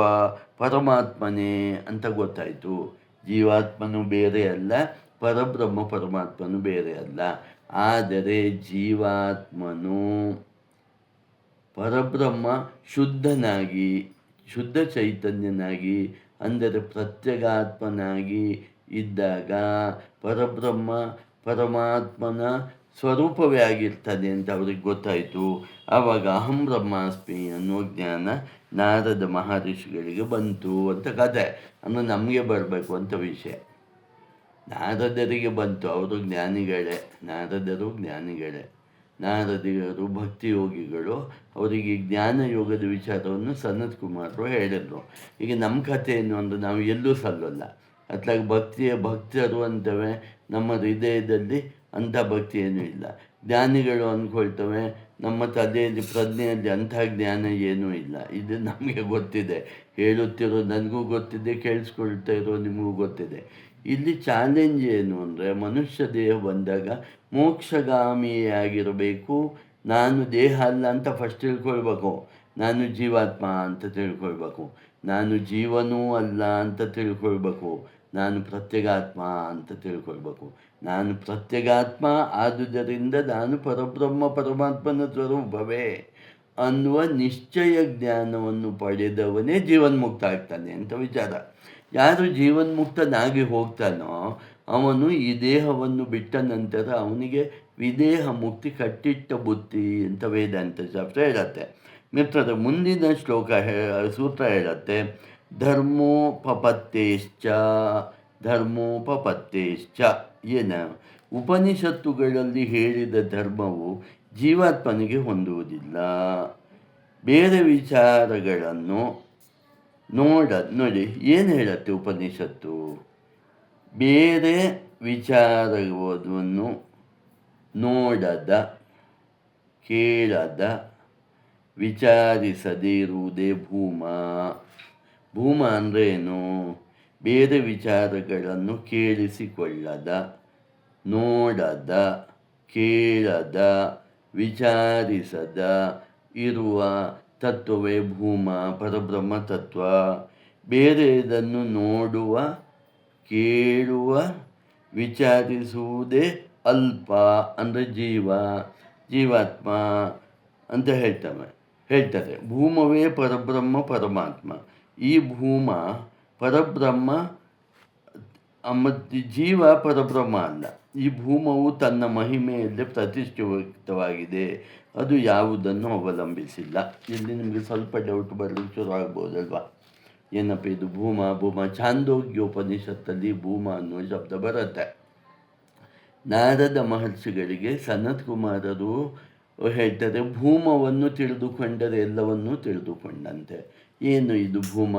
[SPEAKER 1] ಪರಮಾತ್ಮನೇ ಅಂತ ಗೊತ್ತಾಯಿತು. ಜೀವಾತ್ಮನು ಬೇರೆ ಅಲ್ಲ, ಪರಬ್ರಹ್ಮ ಪರಮಾತ್ಮನು ಬೇರೆ ಅಲ್ಲ. ಆದರೆ ಜೀವಾತ್ಮನು ಪರಬ್ರಹ್ಮ ಶುದ್ಧನಾಗಿ, ಶುದ್ಧ ಚೈತನ್ಯನಾಗಿ, ಅಂದರೆ ಪ್ರತ್ಯಗಾತ್ಮನಾಗಿ ಇದ್ದಾಗ ಪರಬ್ರಹ್ಮ ಪರಮಾತ್ಮನ ಸ್ವರೂಪವೇ ಆಗಿರ್ತಾನೆ ಅಂತ ಅವ್ರಿಗೆ ಗೊತ್ತಾಯಿತು. ಆವಾಗ ಅಹಂ ಬ್ರಹ್ಮಾಸ್ಮಿ ಅನ್ನುವ ಜ್ಞಾನ ನಾರದ ಮಹರ್ಷಿಗಳಿಗೆ ಬಂತು ಅಂತ ಕಥೆ. ಅಂದರೆ ನಮಗೆ ಬರಬೇಕು ಅಂತ ವಿಷಯ. ನಾರದರಿಗೆ ಬಂತು, ಅವರು ಜ್ಞಾನಿಗಳೇ, ನಾರದರು ಜ್ಞಾನಿಗಳೇ, ನಾರದಿಗರು ಭಕ್ತಿಯೋಗಿಗಳು. ಅವರಿಗೆ ಜ್ಞಾನ ಯೋಗದ ವಿಚಾರವನ್ನು ಸನತ್ ಕುಮಾರರು ಹೇಳಿದರು. ಈಗ ನಮ್ಮ ಕಥೆ ಏನು ಅಂದರೆ ನಾವು ಎಲ್ಲೂ ಸಲ್ಲಲ್ಲ. ಅತ್ಲಾಗ ಭಕ್ತರು ಅಂತವೆ, ನಮ್ಮ ಹೃದಯದಲ್ಲಿ ಅಂಥ ಭಕ್ತಿ ಏನೂ ಇಲ್ಲ. ಜ್ಞಾನಿಗಳು ಅಂದ್ಕೊಳ್ತವೆ, ನಮ್ಮ ತಲೆಯಲ್ಲಿ ಪ್ರಜ್ಞೆಯಲ್ಲಿ ಅಂಥ ಜ್ಞಾನ ಏನೂ ಇಲ್ಲ. ಇದು ನಮಗೆ ಗೊತ್ತಿದೆ, ಹೇಳುತ್ತಿರೋ ನನಗೂ ಗೊತ್ತಿದೆ, ಕೇಳಿಸ್ಕೊಳ್ತಾ ಇರೋ ನಿಮಗೂ ಗೊತ್ತಿದೆ. ಇಲ್ಲಿ ಚಾಲೆಂಜ್ ಏನು ಅಂದರೆ, ಮನುಷ್ಯ ದೇಹ ಬಂದಾಗ ಮೋಕ್ಷಗಾಮಿಯಾಗಿರಬೇಕು. ನಾನು ದೇಹ ಅಲ್ಲ ಅಂತ ಫಸ್ಟ್ ತಿಳ್ಕೊಳ್ಬೇಕು, ನಾನು ಜೀವಾತ್ಮ ಅಂತ ತಿಳ್ಕೊಳ್ಬೇಕು, ನಾನು ಜೀವನೂ ಅಲ್ಲ ಅಂತ ತಿಳ್ಕೊಳ್ಬೇಕು, ನಾನು ಪ್ರತ್ಯಗಾತ್ಮ ಅಂತ ತಿಳ್ಕೊಳ್ಬೇಕು. ನಾನು ಪ್ರತ್ಯಗಾತ್ಮ ಆದುದರಿಂದ ನಾನು ಪರಬ್ರಹ್ಮ ಪರಮಾತ್ಮನ ಸ್ವರೂಪವೇ ಅನ್ನುವ ನಿಶ್ಚಯ ಜ್ಞಾನವನ್ನು ಪಡೆದವನೇ ಜೀವನ್ಮುಕ್ತ ಆಗ್ತಾನೆ ಅಂತ ವಿಚಾರ. ಯಾರು ಜೀವನ್ಮುಕ್ತನಾಗಿ ಹೋಗ್ತಾನೋ ಅವನು ಈ ದೇಹವನ್ನು ಬಿಟ್ಟ ನಂತರ ಅವನಿಗೆ ವಿದೇಹ ಮುಕ್ತಿ, ಕಟ್ಟಿಟ್ಟ ಬುದ್ಧಿ ಅಂತ ವೇದಾಂತ ಶಾಸ್ತ್ರ ಹೇಳತ್ತೆ. ಮಿತ್ರರ ಮುಂದಿನ ಸೂತ್ರ ಹೇಳತ್ತೆ, ಧರ್ಮೋಪಪತ್ತೇಶ್ಚ. ಏನು? ಉಪನಿಷತ್ತುಗಳಲ್ಲಿ ಹೇಳಿದ ಧರ್ಮವು ಜೀವಾತ್ಮನಿಗೆ ಹೊಂದುವುದಿಲ್ಲ. ಬೇರೆ ವಿಚಾರಗಳನ್ನು ನೋಡಿ ಏನು ಹೇಳುತ್ತೆ ಉಪನಿಷತ್ತು? ಬೇರೆ ವಿಚಾರವನ್ನು ನೋಡದ, ಕೇಳದ, ವಿಚಾರಿಸದೇ ಇರುವುದೇ ಭೂಮ. ಭೂಮ ಅಂದರೆ ಏನು? ಬೇರೆ ವಿಚಾರಗಳನ್ನು ಕೇಳಿಸಿಕೊಳ್ಳದ, ನೋಡದ, ಕೇಳದ, ವಿಚಾರಿಸದ ಇರುವ ತತ್ವವೇ ಭೂಮ, ಪರಬ್ರಹ್ಮ ತತ್ವ. ಬೇರೆಯದನ್ನು ನೋಡುವ, ಕೇಳುವ, ವಿಚಾರಿಸುವುದೇ ಅಲ್ಪ ಅಂದರೆ ಜೀವಾತ್ಮ ಅಂತ ಹೇಳ್ತಾರೆ. ಭೂಮವೇ ಪರಬ್ರಹ್ಮ ಪರಮಾತ್ಮ. ಈ ಭೂಮ ಪರಬ್ರಹ್ಮ ಮತ್ತು ಜೀವ ಪರಬ್ರಹ್ಮ ಅಲ್ಲ. ಈ ಭೂಮವು ತನ್ನ ಮಹಿಮೆಯಲ್ಲಿ ಪ್ರತಿಷ್ಠಿತವಾಗಿದೆ. ಅದು ಯಾವುದನ್ನು ಅವಲಂಬಿಸಿಲ್ಲ. ಇಲ್ಲಿ ನಿಮಗೆ ಸ್ವಲ್ಪ ಡೌಟ್ ಬರಲಿಕ್ಕೆ ಶುರು ಆಗ್ಬೋದಲ್ವಾ, ಏನಪ್ಪ ಇದು ಭೂಮ ಛಾಂದೋಗ್ಯೋಪನಿಷತ್ತಲ್ಲಿ ಭೂಮ ಅನ್ನುವ ಶಬ್ದ ಬರುತ್ತೆ. ನಾರದ ಮಹರ್ಷಿಗಳಿಗೆ ಸನತ್ ಕುಮಾರರು ಹೇಳ್ತಾರೆ, ಭೂಮವನ್ನು ತಿಳಿದುಕೊಂಡರೆ ಎಲ್ಲವನ್ನೂ ತಿಳಿದುಕೊಂಡಂತೆ. ಏನು ಇದು ಭೂಮ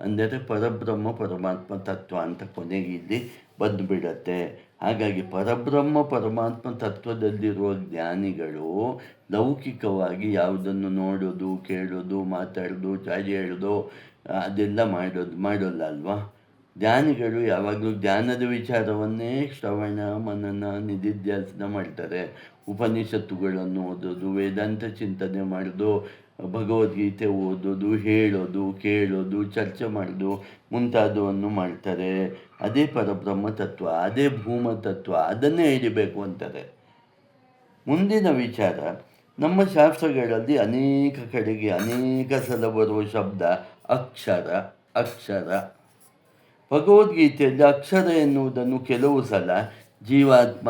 [SPEAKER 1] ಅಂದರೆ ಪರಬ್ರಹ್ಮ ಪರಮಾತ್ಮ ತತ್ವ ಅಂತ ಕೊನೆಗೆ ಇಲ್ಲಿ ಬಂದುಬಿಡತ್ತೆ. ಹಾಗಾಗಿ ಪರಬ್ರಹ್ಮ ಪರಮಾತ್ಮ ತತ್ವದಲ್ಲಿರುವ ಜ್ಞಾನಿಗಳು ಲೌಕಿಕವಾಗಿ ಯಾವುದನ್ನು ನೋಡೋದು, ಕೇಳೋದು, ಮಾತಾಡೋದು, ಚಾಡಿ ಹೇಳೋದು ಅದೆಲ್ಲ ಮಾಡೋಲ್ಲ ಅಲ್ವಾ. ಜ್ಞಾನಿಗಳು ಯಾವಾಗಲೂ ಜ್ಞಾನದ ವಿಚಾರವನ್ನೇ ಶ್ರವಣ ಮನನ ನಿಧಿಧ್ಯಾಸನ ಮಾಡ್ತಾರೆ. ಉಪನಿಷತ್ತುಗಳನ್ನು ಓದೋದು, ವೇದಾಂತ ಚಿಂತನೆ ಮಾಡೋದು, ಭಗವದ್ಗೀತೆ ಓದೋದು, ಹೇಳೋದು, ಕೇಳೋದು, ಚರ್ಚೆ ಮಾಡೋದು ಮುಂತಾದವನ್ನು ಮಾಡ್ತಾರೆ. ಅದೇ ಪರಬ್ರಹ್ಮ ತತ್ವ, ಅದೇ ಭೂಮ ತತ್ವ, ಅದನ್ನೇ ಹಿಡಿಬೇಕು ಅಂತಾರೆ. ಮುಂದಿನ ವಿಚಾರ, ನಮ್ಮ ಶಾಸ್ತ್ರಗಳಲ್ಲಿ ಅನೇಕ ಕಡೆಗೆ ಅನೇಕ ಸಲ ಬರುವ ಶಬ್ದ ಅಕ್ಷರ. ಭಗವದ್ಗೀತೆಯಲ್ಲಿ ಅಕ್ಷರ ಎನ್ನುವುದನ್ನು ಕೆಲವು ಸಲ ಜೀವಾತ್ಮ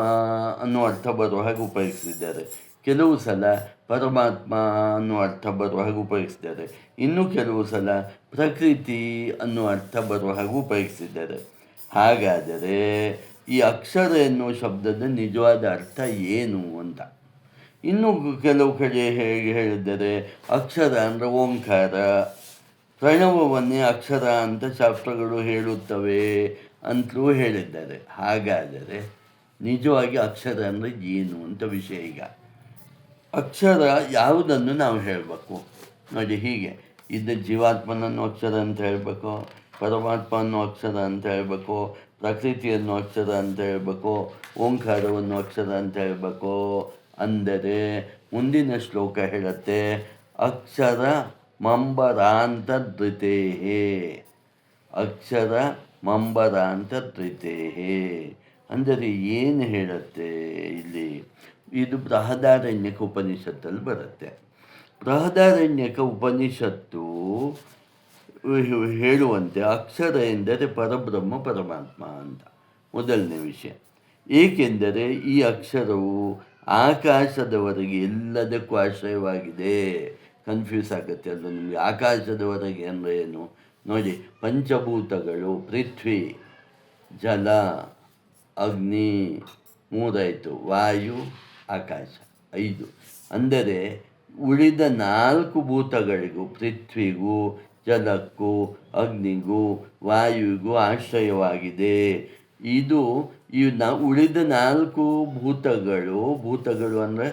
[SPEAKER 1] ಅನ್ನೋ ಅರ್ಥ ಬರುವ ಹಾಗೆ ಉಪಯೋಗಿಸಿದ್ದಾರೆ, ಕೆಲವು ಸಲ ಪರಮಾತ್ಮ ಅನ್ನೋ ಅರ್ಥ ಬರುವ ಹಾಗೆ ಉಪಯೋಗಿಸಿದ್ದಾರೆ, ಇನ್ನು ಕೆಲವು ಸಲ ಪ್ರಕೃತಿ ಅನ್ನೋ ಅರ್ಥ ಬರುವ ಹಾಗೆ ಉಪಯೋಗಿಸಿದ್ದಾರೆ. ಹಾಗಾದರೆ ಈ ಅಕ್ಷರ ಎನ್ನುವ ಶಬ್ದದ ನಿಜವಾದ ಅರ್ಥ ಏನು ಅಂತ. ಇನ್ನು ಕೆಲವು ಕಡೆ ಹೇಗೆ ಹೇಳಿದ್ದಾರೆ, ಅಕ್ಷರ ಅಂದರೆ ಓಂಕಾರ, ಪ್ರಣವವನ್ನೇ ಅಕ್ಷರ ಅಂತ ಶಾಸ್ತ್ರಗಳು ಹೇಳುತ್ತವೆ ಅಂತಲೂ ಹೇಳಿದ್ದಾರೆ. ಹಾಗಾದರೆ ನಿಜವಾಗಿ ಅಕ್ಷರ ಅಂದರೆ ಏನು ಅಂತ ವಿಷಯ. ಈಗ ಅಕ್ಷರ ಯಾವುದನ್ನು ನಾವು ಹೇಳಬೇಕು ನೋಡಿ, ಹೀಗೆ ಇದು ಜೀವಾತ್ಮನನ್ನು ಅಕ್ಷರ ಅಂತ ಹೇಳಬೇಕು, ಪರಮಾತ್ಮವನ್ನು ಅಕ್ಷರ ಅಂತ ಹೇಳಬೇಕು, ಪ್ರಕೃತಿಯನ್ನು ಅಕ್ಷರ ಅಂತ ಹೇಳಬೇಕು, ಓಂಕಾರವನ್ನು ಅಕ್ಷರ ಅಂತ ಹೇಳಬೇಕು. ಅಂದರೆ ಮುಂದಿನ ಶ್ಲೋಕ ಹೇಳುತ್ತೆ, ಅಕ್ಷರ ಮಂಬರಾಂತರ್ಧೃತೇಹೇ, ಅಕ್ಷರ ಮಂಬರಾಂತರ್ಧೃತೇಹೇ ಅಂದರೆ ಏನು ಹೇಳುತ್ತೆ ಇಲ್ಲಿ. ಇದು ಬೃಹದಾರಣ್ಯಕ ಉಪನಿಷತ್ತಲ್ಲಿ ಬರುತ್ತೆ. ಬೃಹದಾರಣ್ಯಕ ಉಪನಿಷತ್ತು ಹೇಳುವಂತೆ ಅಕ್ಷರ ಎಂದರೆ ಪರಬ್ರಹ್ಮ ಪರಮಾತ್ಮ ಅಂತ ಮೊದಲನೇ ವಿಷಯ. ಏಕೆಂದರೆ ಈ ಅಕ್ಷರವು ಆಕಾಶದವರೆಗೆ ಎಲ್ಲದಕ್ಕೂ ಆಶ್ರಯವಾಗಿದೆ. ಕನ್ಫ್ಯೂಸ್ ಆಗುತ್ತೆ ಅಲ್ಲ ನಿಮಗೆ, ಆಕಾಶದವರೆಗೆ ಅಂದರೆ ಏನು ನೋಡಿ. ಪಂಚಭೂತಗಳು ಪೃಥ್ವಿ, ಜಲ, ಅಗ್ನಿ, ಮೂರಾಯಿತು, ವಾಯು, ಆಕಾಶ, 5. ಅಂದರೆ ಉಳಿದ 4 ಭೂತಗಳಿಗೂ, ಪೃಥ್ವಿಗೂ, ಜಲಕ್ಕೂ, ಅಗ್ನಿಗೂ, ವಾಯುವಿಗೂ ಆಶ್ರಯವಾಗಿದೆ. ಇದು ಉಳಿದ 4 ಭೂತಗಳು ಅಂದರೆ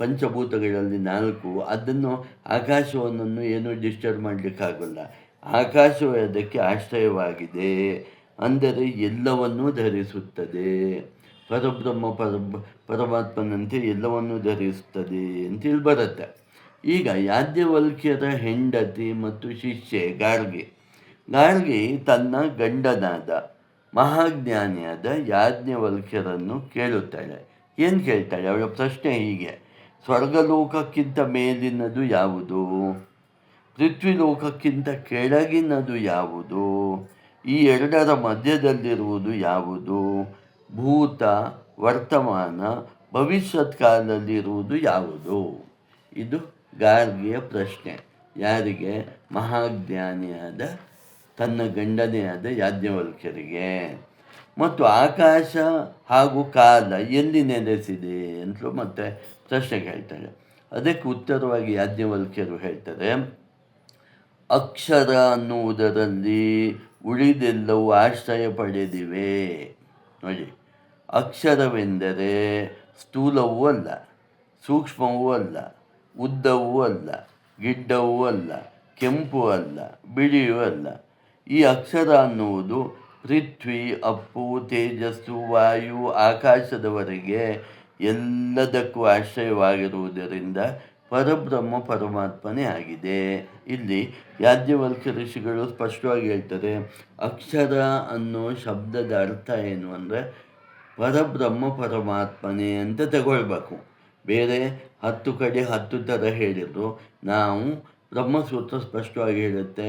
[SPEAKER 1] ಪಂಚಭೂತಗಳಲ್ಲಿ 4, ಅದನ್ನು ಆಕಾಶವನ್ನು ಏನೂ ಡಿಸ್ಟರ್ಬ್ ಮಾಡಲಿಕ್ಕಾಗಲ್ಲ. ಆಕಾಶವೇ ಅದಕ್ಕೆ ಆಶ್ರಯವಾಗಿದೆ, ಅಂದರೆ ಎಲ್ಲವನ್ನೂ ಧರಿಸುತ್ತದೆ. ಪರಬ್ರಹ್ಮ ಪರಮಾತ್ಮನಂತೆ ಎಲ್ಲವನ್ನೂ ಧರಿಸುತ್ತದೆ ಅಂತೇಳಿ ಬರುತ್ತೆ. ಈಗ ಯಾಜ್ಞವಲ್ಕ್ಯರ ಹೆಂಡತಿ ಮತ್ತು ಶಿಷ್ಯೆ ಗಾರ್ಗಿ ತನ್ನ ಗಂಡನಾದ ಮಹಾಜ್ಞಾನಿಯಾದ ಯಾಜ್ಞವಲ್ಕ್ಯರನ್ನು ಕೇಳುತ್ತಾಳೆ. ಏನು ಕೇಳ್ತಾಳೆ? ಅವಳ ಪ್ರಶ್ನೆ ಹೀಗೆ, ಸ್ವರ್ಗಲೋಕಕ್ಕಿಂತ ಮೇಲಿನದು ಯಾವುದು? ಪೃಥ್ವಿಲೋಕಕ್ಕಿಂತ ಕೆಳಗಿನದು ಯಾವುದು? ಈ ಎರಡರ ಮಧ್ಯದಲ್ಲಿರುವುದು ಯಾವುದು? ಭೂತ, ವರ್ತಮಾನ, ಭವಿಷ್ಯತ್ ಕಾಲದಲ್ಲಿರುವುದು ಯಾವುದು? ಇದು ಗಾರ್ಗಿಯ ಪ್ರಶ್ನೆ. ಯಾರಿಗೆ? ಮಹಾಜ್ಞಾನಿಯಾದ ತನ್ನ ಗಂಡನೇ ಆದ ಯಾಜ್ಞವಲ್ಕ್ಯರಿಗೆ. ಮತ್ತು ಆಕಾಶ ಹಾಗೂ ಕಾಲ ಎಲ್ಲಿ ನೆಲೆಸಿದೆ ಅಂತಲೂ ಮತ್ತೆ ಪ್ರಶ್ನೆ ಕೇಳ್ತಾಳೆ. ಅದಕ್ಕೆ ಉತ್ತರವಾಗಿ ಯಾಜ್ಞವಲ್ಕ್ಯರು ಹೇಳ್ತಾರೆ, ಅಕ್ಷರ ಅನ್ನುವುದರಲ್ಲಿ ಉಳಿದೆಲ್ಲವೂ ಆಶ್ರಯ ಪಡೆದಿವೆ. ನೋಡಿ, ಅಕ್ಷರವೆಂದರೆ ಸ್ಥೂಲವೂ ಅಲ್ಲ, ಸೂಕ್ಷ್ಮವೂ ಅಲ್ಲ, ಉದ್ದವೂ ಅಲ್ಲ, ಗಿಡ್ಡವೂ ಅಲ್ಲ, ಕೆಂಪು ಅಲ್ಲ, ಬಿಳಿಯೂ ಅಲ್ಲ. ಈ ಅಕ್ಷರ ಅನ್ನುವುದು ಪೃಥ್ವಿ, ಅಪ್ಪು, ತೇಜಸ್ಸು, ವಾಯು, ಆಕಾಶದವರೆಗೆ ಎಲ್ಲದಕ್ಕೂ ಆಶ್ರಯವಾಗಿರುವುದರಿಂದ ಪರಬ್ರಹ್ಮ ಪರಮಾತ್ಮನೇ ಆಗಿದೆ. ಇಲ್ಲಿ ಯಾಜ್ಞವಲ್ಕ್ಯ ಋಷಿಗಳು ಸ್ಪಷ್ಟವಾಗಿ ಹೇಳ್ತಾರೆ, ಅಕ್ಷರ ಅನ್ನೋ ಶಬ್ದದ ಅರ್ಥ ಏನು ಅಂದರೆ ಪರಬ್ರಹ್ಮ ಪರಮಾತ್ಮನೇ ಅಂತ ತಗೊಳ್ಬೇಕು. ಬೇರೆ 10 ಕಡೆ 10 ಥರ ಹೇಳಿದ್ರು. ನಾವು ಬ್ರಹ್ಮಸೂತ್ರ ಸ್ಪಷ್ಟವಾಗಿ ಹೇಳುತ್ತೆ,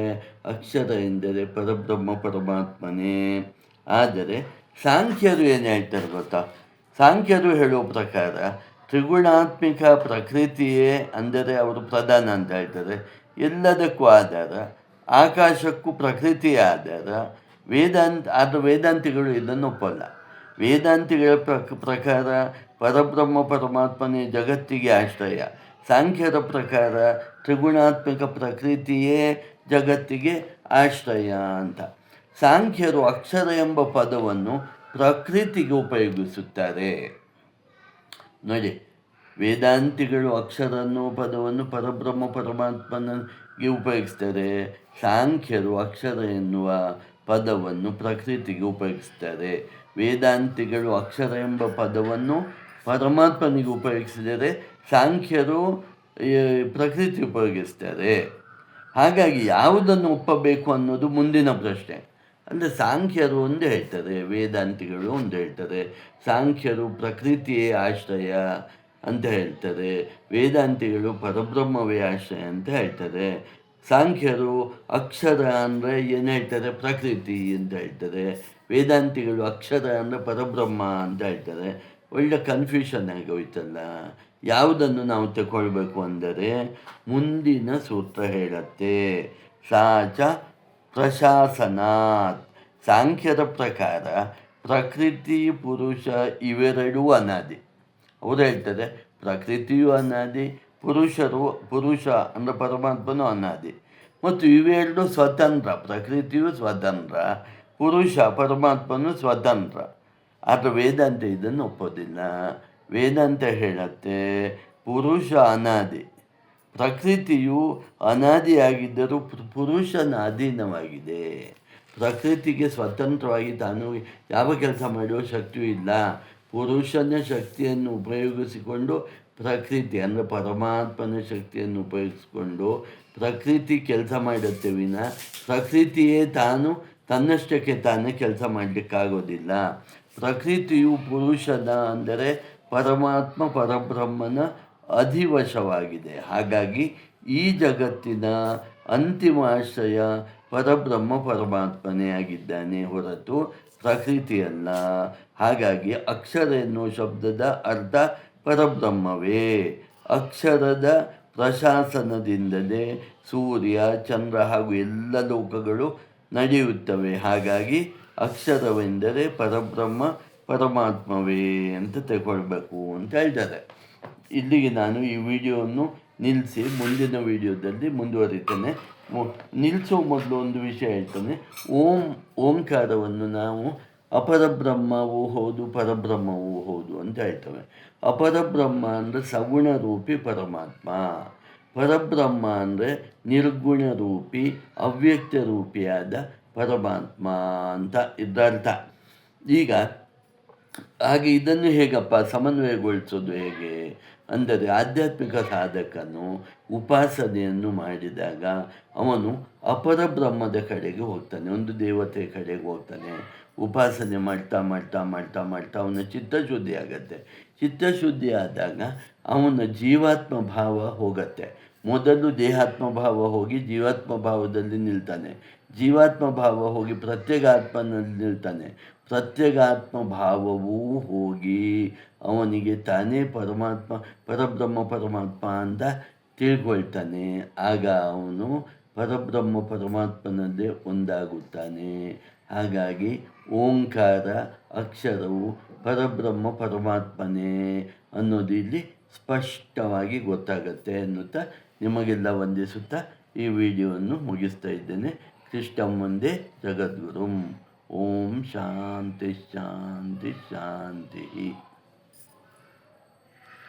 [SPEAKER 1] ಅಕ್ಷರ ಎಂದರೆ ಪರಬ್ರಹ್ಮ ಪರಮಾತ್ಮನೇ. ಆದರೆ ಸಾಂಖ್ಯರು ಏನು ಹೇಳ್ತಾರೆ ಗೊತ್ತಾ? ಸಾಂಖ್ಯರು ಹೇಳುವ ಪ್ರಕಾರ ತ್ರಿಗುಣಾತ್ಮಿಕ ಪ್ರಕೃತಿಯೇ ಅಂದರೆ ಅವರು ಪ್ರಧಾನ ಅಂತ ಹೇಳ್ತಾರೆ. ಎಲ್ಲದಕ್ಕೂ ಆಧಾರ, ಆಕಾಶಕ್ಕೂ ಪ್ರಕೃತಿಯೇ ಆಧಾರ. ವೇದಾಂತಿಗಳು ಇದನ್ನು ಒಪ್ಪಲ್ಲ. ವೇದಾಂತಿಗಳ ಪ್ರಕಾರ ಪರಬ್ರಹ್ಮ ಪರಮಾತ್ಮನೇ ಜಗತ್ತಿಗೆ ಆಶ್ರಯ. ಸಾಂಖ್ಯರ ಪ್ರಕಾರ ತ್ರಿಗುಣಾತ್ಮಕ ಪ್ರಕೃತಿಯೇ ಜಗತ್ತಿಗೆ ಆಶ್ರಯ ಅಂತ. ಸಾಂಖ್ಯರು ಅಕ್ಷರ ಎಂಬ ಪದವನ್ನು ಪ್ರಕೃತಿಗೆ ಉಪಯೋಗಿಸುತ್ತಾರೆ. ನೋಡಿ, ವೇದಾಂತಿಗಳು ಅಕ್ಷರ ಅನ್ನೋ ಪದವನ್ನು ಪರಬ್ರಹ್ಮ ಪರಮಾತ್ಮನಿಗೆ ಉಪಯೋಗಿಸ್ತಾರೆ. ಸಾಂಖ್ಯರು ಅಕ್ಷರ ಎನ್ನುವ ಪದವನ್ನು ಪ್ರಕೃತಿಗೆ ಉಪಯೋಗಿಸ್ತಾರೆ. ವೇದಾಂತಿಗಳು ಅಕ್ಷರ ಎಂಬ ಪದವನ್ನು ಪರಮಾತ್ಮನಿಗೆ ಉಪಯೋಗಿಸಿದರೆ ಸಾಂಖ್ಯರು ಪ್ರಕೃತಿ ಉಪಯೋಗಿಸ್ತಾರೆ. ಹಾಗಾಗಿ ಯಾವುದನ್ನು ಒಪ್ಪಬೇಕು ಅನ್ನೋದು ಮುಂದಿನ ಪ್ರಶ್ನೆ. ಅಂದರೆ ಸಾಂಖ್ಯರು ಒಂದು ಹೇಳ್ತಾರೆ, ವೇದಾಂತಿಗಳು ಒಂದು ಹೇಳ್ತಾರೆ. ಸಾಂಖ್ಯರು ಪ್ರಕೃತಿಯೇ ಆಶ್ರಯ ಅಂತ ಹೇಳ್ತಾರೆ, ವೇದಾಂತಿಗಳು ಪರಬ್ರಹ್ಮವೇ ಆಶ್ರಯ ಅಂತ ಹೇಳ್ತಾರೆ. ಸಾಂಖ್ಯರು ಅಕ್ಷರ ಅಂದರೆ ಏನು ಹೇಳ್ತಾರೆ? ಪ್ರಕೃತಿ ಅಂತ ಹೇಳ್ತಾರೆ. ವೇದಾಂತಿಗಳು ಅಕ್ಷರ ಅಂದರೆ ಪರಬ್ರಹ್ಮ ಅಂತ ಹೇಳ್ತಾರೆ. ಒಳ್ಳೆ ಕನ್ಫ್ಯೂಷನ್ ಆಗೋಯ್ತಲ್ಲ. ಯಾವುದನ್ನು ನಾವು ತಗೊಳ್ಬೇಕು ಅಂದರೆ ಮುಂದಿನ ಸೂತ್ರ ಹೇಳುತ್ತೆ, ಸಾಚ ಪ್ರಶಾಸನಾತ್. ಸಾಂಖ್ಯದ ಪ್ರಕಾರ ಪ್ರಕೃತಿ ಪುರುಷ ಇವೆರಡೂ ಅನಾದಿ. ಅವರು ಹೇಳ್ತಾರೆ ಪ್ರಕೃತಿಯೂ ಅನಾದಿ, ಪುರುಷ ಅಂದರೆ ಪರಮಾತ್ಮನೂ ಅನಾದಿ, ಮತ್ತು ಇವೆರಡು ಸ್ವತಂತ್ರ. ಪ್ರಕೃತಿಯು ಸ್ವತಂತ್ರ, ಪುರುಷ ಪರಮಾತ್ಮನು ಸ್ವತಂತ್ರ. ಆದರೆ ವೇದಾಂತ ಇದನ್ನು ಒಪ್ಪೋದಿಲ್ಲ. ವೇದಾಂತ ಹೇಳುತ್ತೆ ಪುರುಷ ಅನಾದಿ, ಪ್ರಕೃತಿಯು ಅನಾದಿಯಾಗಿದ್ದರೂ ಪುರುಷನ ಅಧೀನವಾಗಿದೆ. ಪ್ರಕೃತಿಗೆ ಸ್ವತಂತ್ರವಾಗಿ ತಾನು ಯಾವ ಕೆಲಸ ಮಾಡುವ ಶಕ್ತಿಯೂ ಇಲ್ಲ. ಪುರುಷನ ಶಕ್ತಿಯನ್ನು ಉಪಯೋಗಿಸಿಕೊಂಡು ಪ್ರಕೃತಿ ಅಂದರೆ ಪರಮಾತ್ಮನ ಶಕ್ತಿಯನ್ನು ಉಪಯೋಗಿಸಿಕೊಂಡು ಪ್ರಕೃತಿ ಕೆಲಸ ಮಾಡುತ್ತೆ ವಿನ ಪ್ರಕೃತಿಯೇ ತಾನು ತನ್ನಷ್ಟಕ್ಕೆ ತಾನೇ ಕೆಲಸ ಮಾಡಲಿಕ್ಕಾಗೋದಿಲ್ಲ. ಪ್ರಕೃತಿಯು ಪುರುಷನ ಅಂದರೆ ಪರಮಾತ್ಮ ಪರಬ್ರಹ್ಮನ ಅಧಿವಶವಾಗಿದೆ. ಹಾಗಾಗಿ ಈ ಜಗತ್ತಿನ ಅಂತಿಮ ಆಶ್ರಯ ಪರಬ್ರಹ್ಮ ಪರಮಾತ್ಮನೇ ಆಗಿದ್ದಾನೆ, ಹೊರತು ಪ್ರಕೃತಿಯಲ್ಲ. ಹಾಗಾಗಿ ಅಕ್ಷರ ಎನ್ನುವ ಶಬ್ದದ ಅರ್ಥ ಪರಬ್ರಹ್ಮವೇ. ಅಕ್ಷರದ ಪ್ರಶಾಸನದಿಂದಲೇ ಸೂರ್ಯ, ಚಂದ್ರ ಹಾಗೂ ಎಲ್ಲ ಲೋಕಗಳು ನಡೆಯುತ್ತವೆ. ಹಾಗಾಗಿ ಅಕ್ಷರವೆಂದರೆ ಪರಬ್ರಹ್ಮ ಪರಮಾತ್ಮವೇ ಅಂತ ತಗೊಳ್ಬೇಕು ಅಂತ ಹೇಳ್ತಾರೆ. ಇಲ್ಲಿಗೆ ನಾನು ಈ ವಿಡಿಯೋವನ್ನು ನಿಲ್ಲಿಸಿ ಮುಂದಿನ ವಿಡಿಯೋದಲ್ಲಿ ಮುಂದುವರಿತೇನೆ. ನಿಲ್ಲಿಸೋ ಮೊದಲು ಒಂದು ವಿಷಯ ಹೇಳ್ತಾನೆ. ಓಂಕಾರವನ್ನು ನಾವು ಅಪರಬ್ರಹ್ಮವೂ ಹೌದು ಪರಬ್ರಹ್ಮವೂ ಹೌದು ಅಂತ ಹೇಳ್ತೇವೆ. ಅಪರಬ್ರಹ್ಮ ಅಂದರೆ ಸಗುಣ ರೂಪಿ ಪರಮಾತ್ಮ, ಪರಬ್ರಹ್ಮ ಅಂದರೆ ನಿರ್ಗುಣ ರೂಪಿ ಅವ್ಯಕ್ತ ರೂಪಿಯಾದ ಪರಮಾತ್ಮ ಅಂತ ಇದರ್ಥ. ಈಗ ಹಾಗೆ ಇದನ್ನು ಹೇಗಪ್ಪ ಸಮನ್ವಯಗೊಳಿಸೋದು ಹೇಗೆ ಅಂದರೆ, ಆಧ್ಯಾತ್ಮಿಕ ಸಾಧಕನು ಉಪಾಸನೆಯನ್ನು ಮಾಡಿದಾಗ ಅವನು ಅಪರಬ್ರಹ್ಮದ ಕಡೆಗೆ ಹೋಗ್ತಾನೆ, ಒಂದು ದೇವತೆಯ ಕಡೆಗೆ ಹೋಗ್ತಾನೆ. ಉಪಾಸನೆ ಮಾಡ್ತಾ ಮಾಡ್ತಾ ಮಾಡ್ತಾ ಮಾಡ್ತಾ ಅವನ ಚಿತ್ತಶುದ್ಧಿ ಆಗತ್ತೆ. ಚಿತ್ತಶುದ್ಧಿ ಆದಾಗ ಅವನ ಜೀವಾತ್ಮ ಭಾವ ಹೋಗತ್ತೆ. ಮೊದಲು ದೇಹಾತ್ಮ ಭಾವ ಹೋಗಿ ಜೀವಾತ್ಮ ಭಾವದಲ್ಲಿ ನಿಲ್ತಾನೆ. ಜೀವಾತ್ಮ ಭಾವ ಹೋಗಿ ಪ್ರತ್ಯೇಗಾತ್ಮನಲ್ಲಿ ನಿಲ್ತಾನೆ. ಪ್ರತ್ಯೇಗಾತ್ಮ ಭಾವವೂ ಹೋಗಿ ಅವನಿಗೆ ತಾನೇ ಪರಬ್ರಹ್ಮ ಪರಮಾತ್ಮ ಅಂತ ತಿಳ್ಕೊಳ್ತಾನೆ. ಆಗ ಅವನು ಪರಬ್ರಹ್ಮ ಪರಮಾತ್ಮನಲ್ಲೇ ಒಂದಾಗುತ್ತಾನೆ. ಹಾಗಾಗಿ ಓಂಕಾರ ಅಕ್ಷರವು ಪರಬ್ರಹ್ಮ ಪರಮಾತ್ಮನೇ ಅನ್ನೋದು ಇಲ್ಲಿ ಸ್ಪಷ್ಟವಾಗಿ ಗೊತ್ತಾಗತ್ತೆ ಅನ್ನುತ್ತಾ ನಿಮಗೆಲ್ಲ ವಂದಿಸುತ್ತಾ ಈ ವಿಡಿಯೋವನ್ನು ಮುಗಿಸ್ತಾ ಇದ್ದೇನೆ. ಕೃಷ್ಣಂ ವಂದೇ ಜಗದ್ಗುರುಂ. ಓಂ ಶಾಂತಿ ಶಾಂತಿ ಶಾಂತಿ.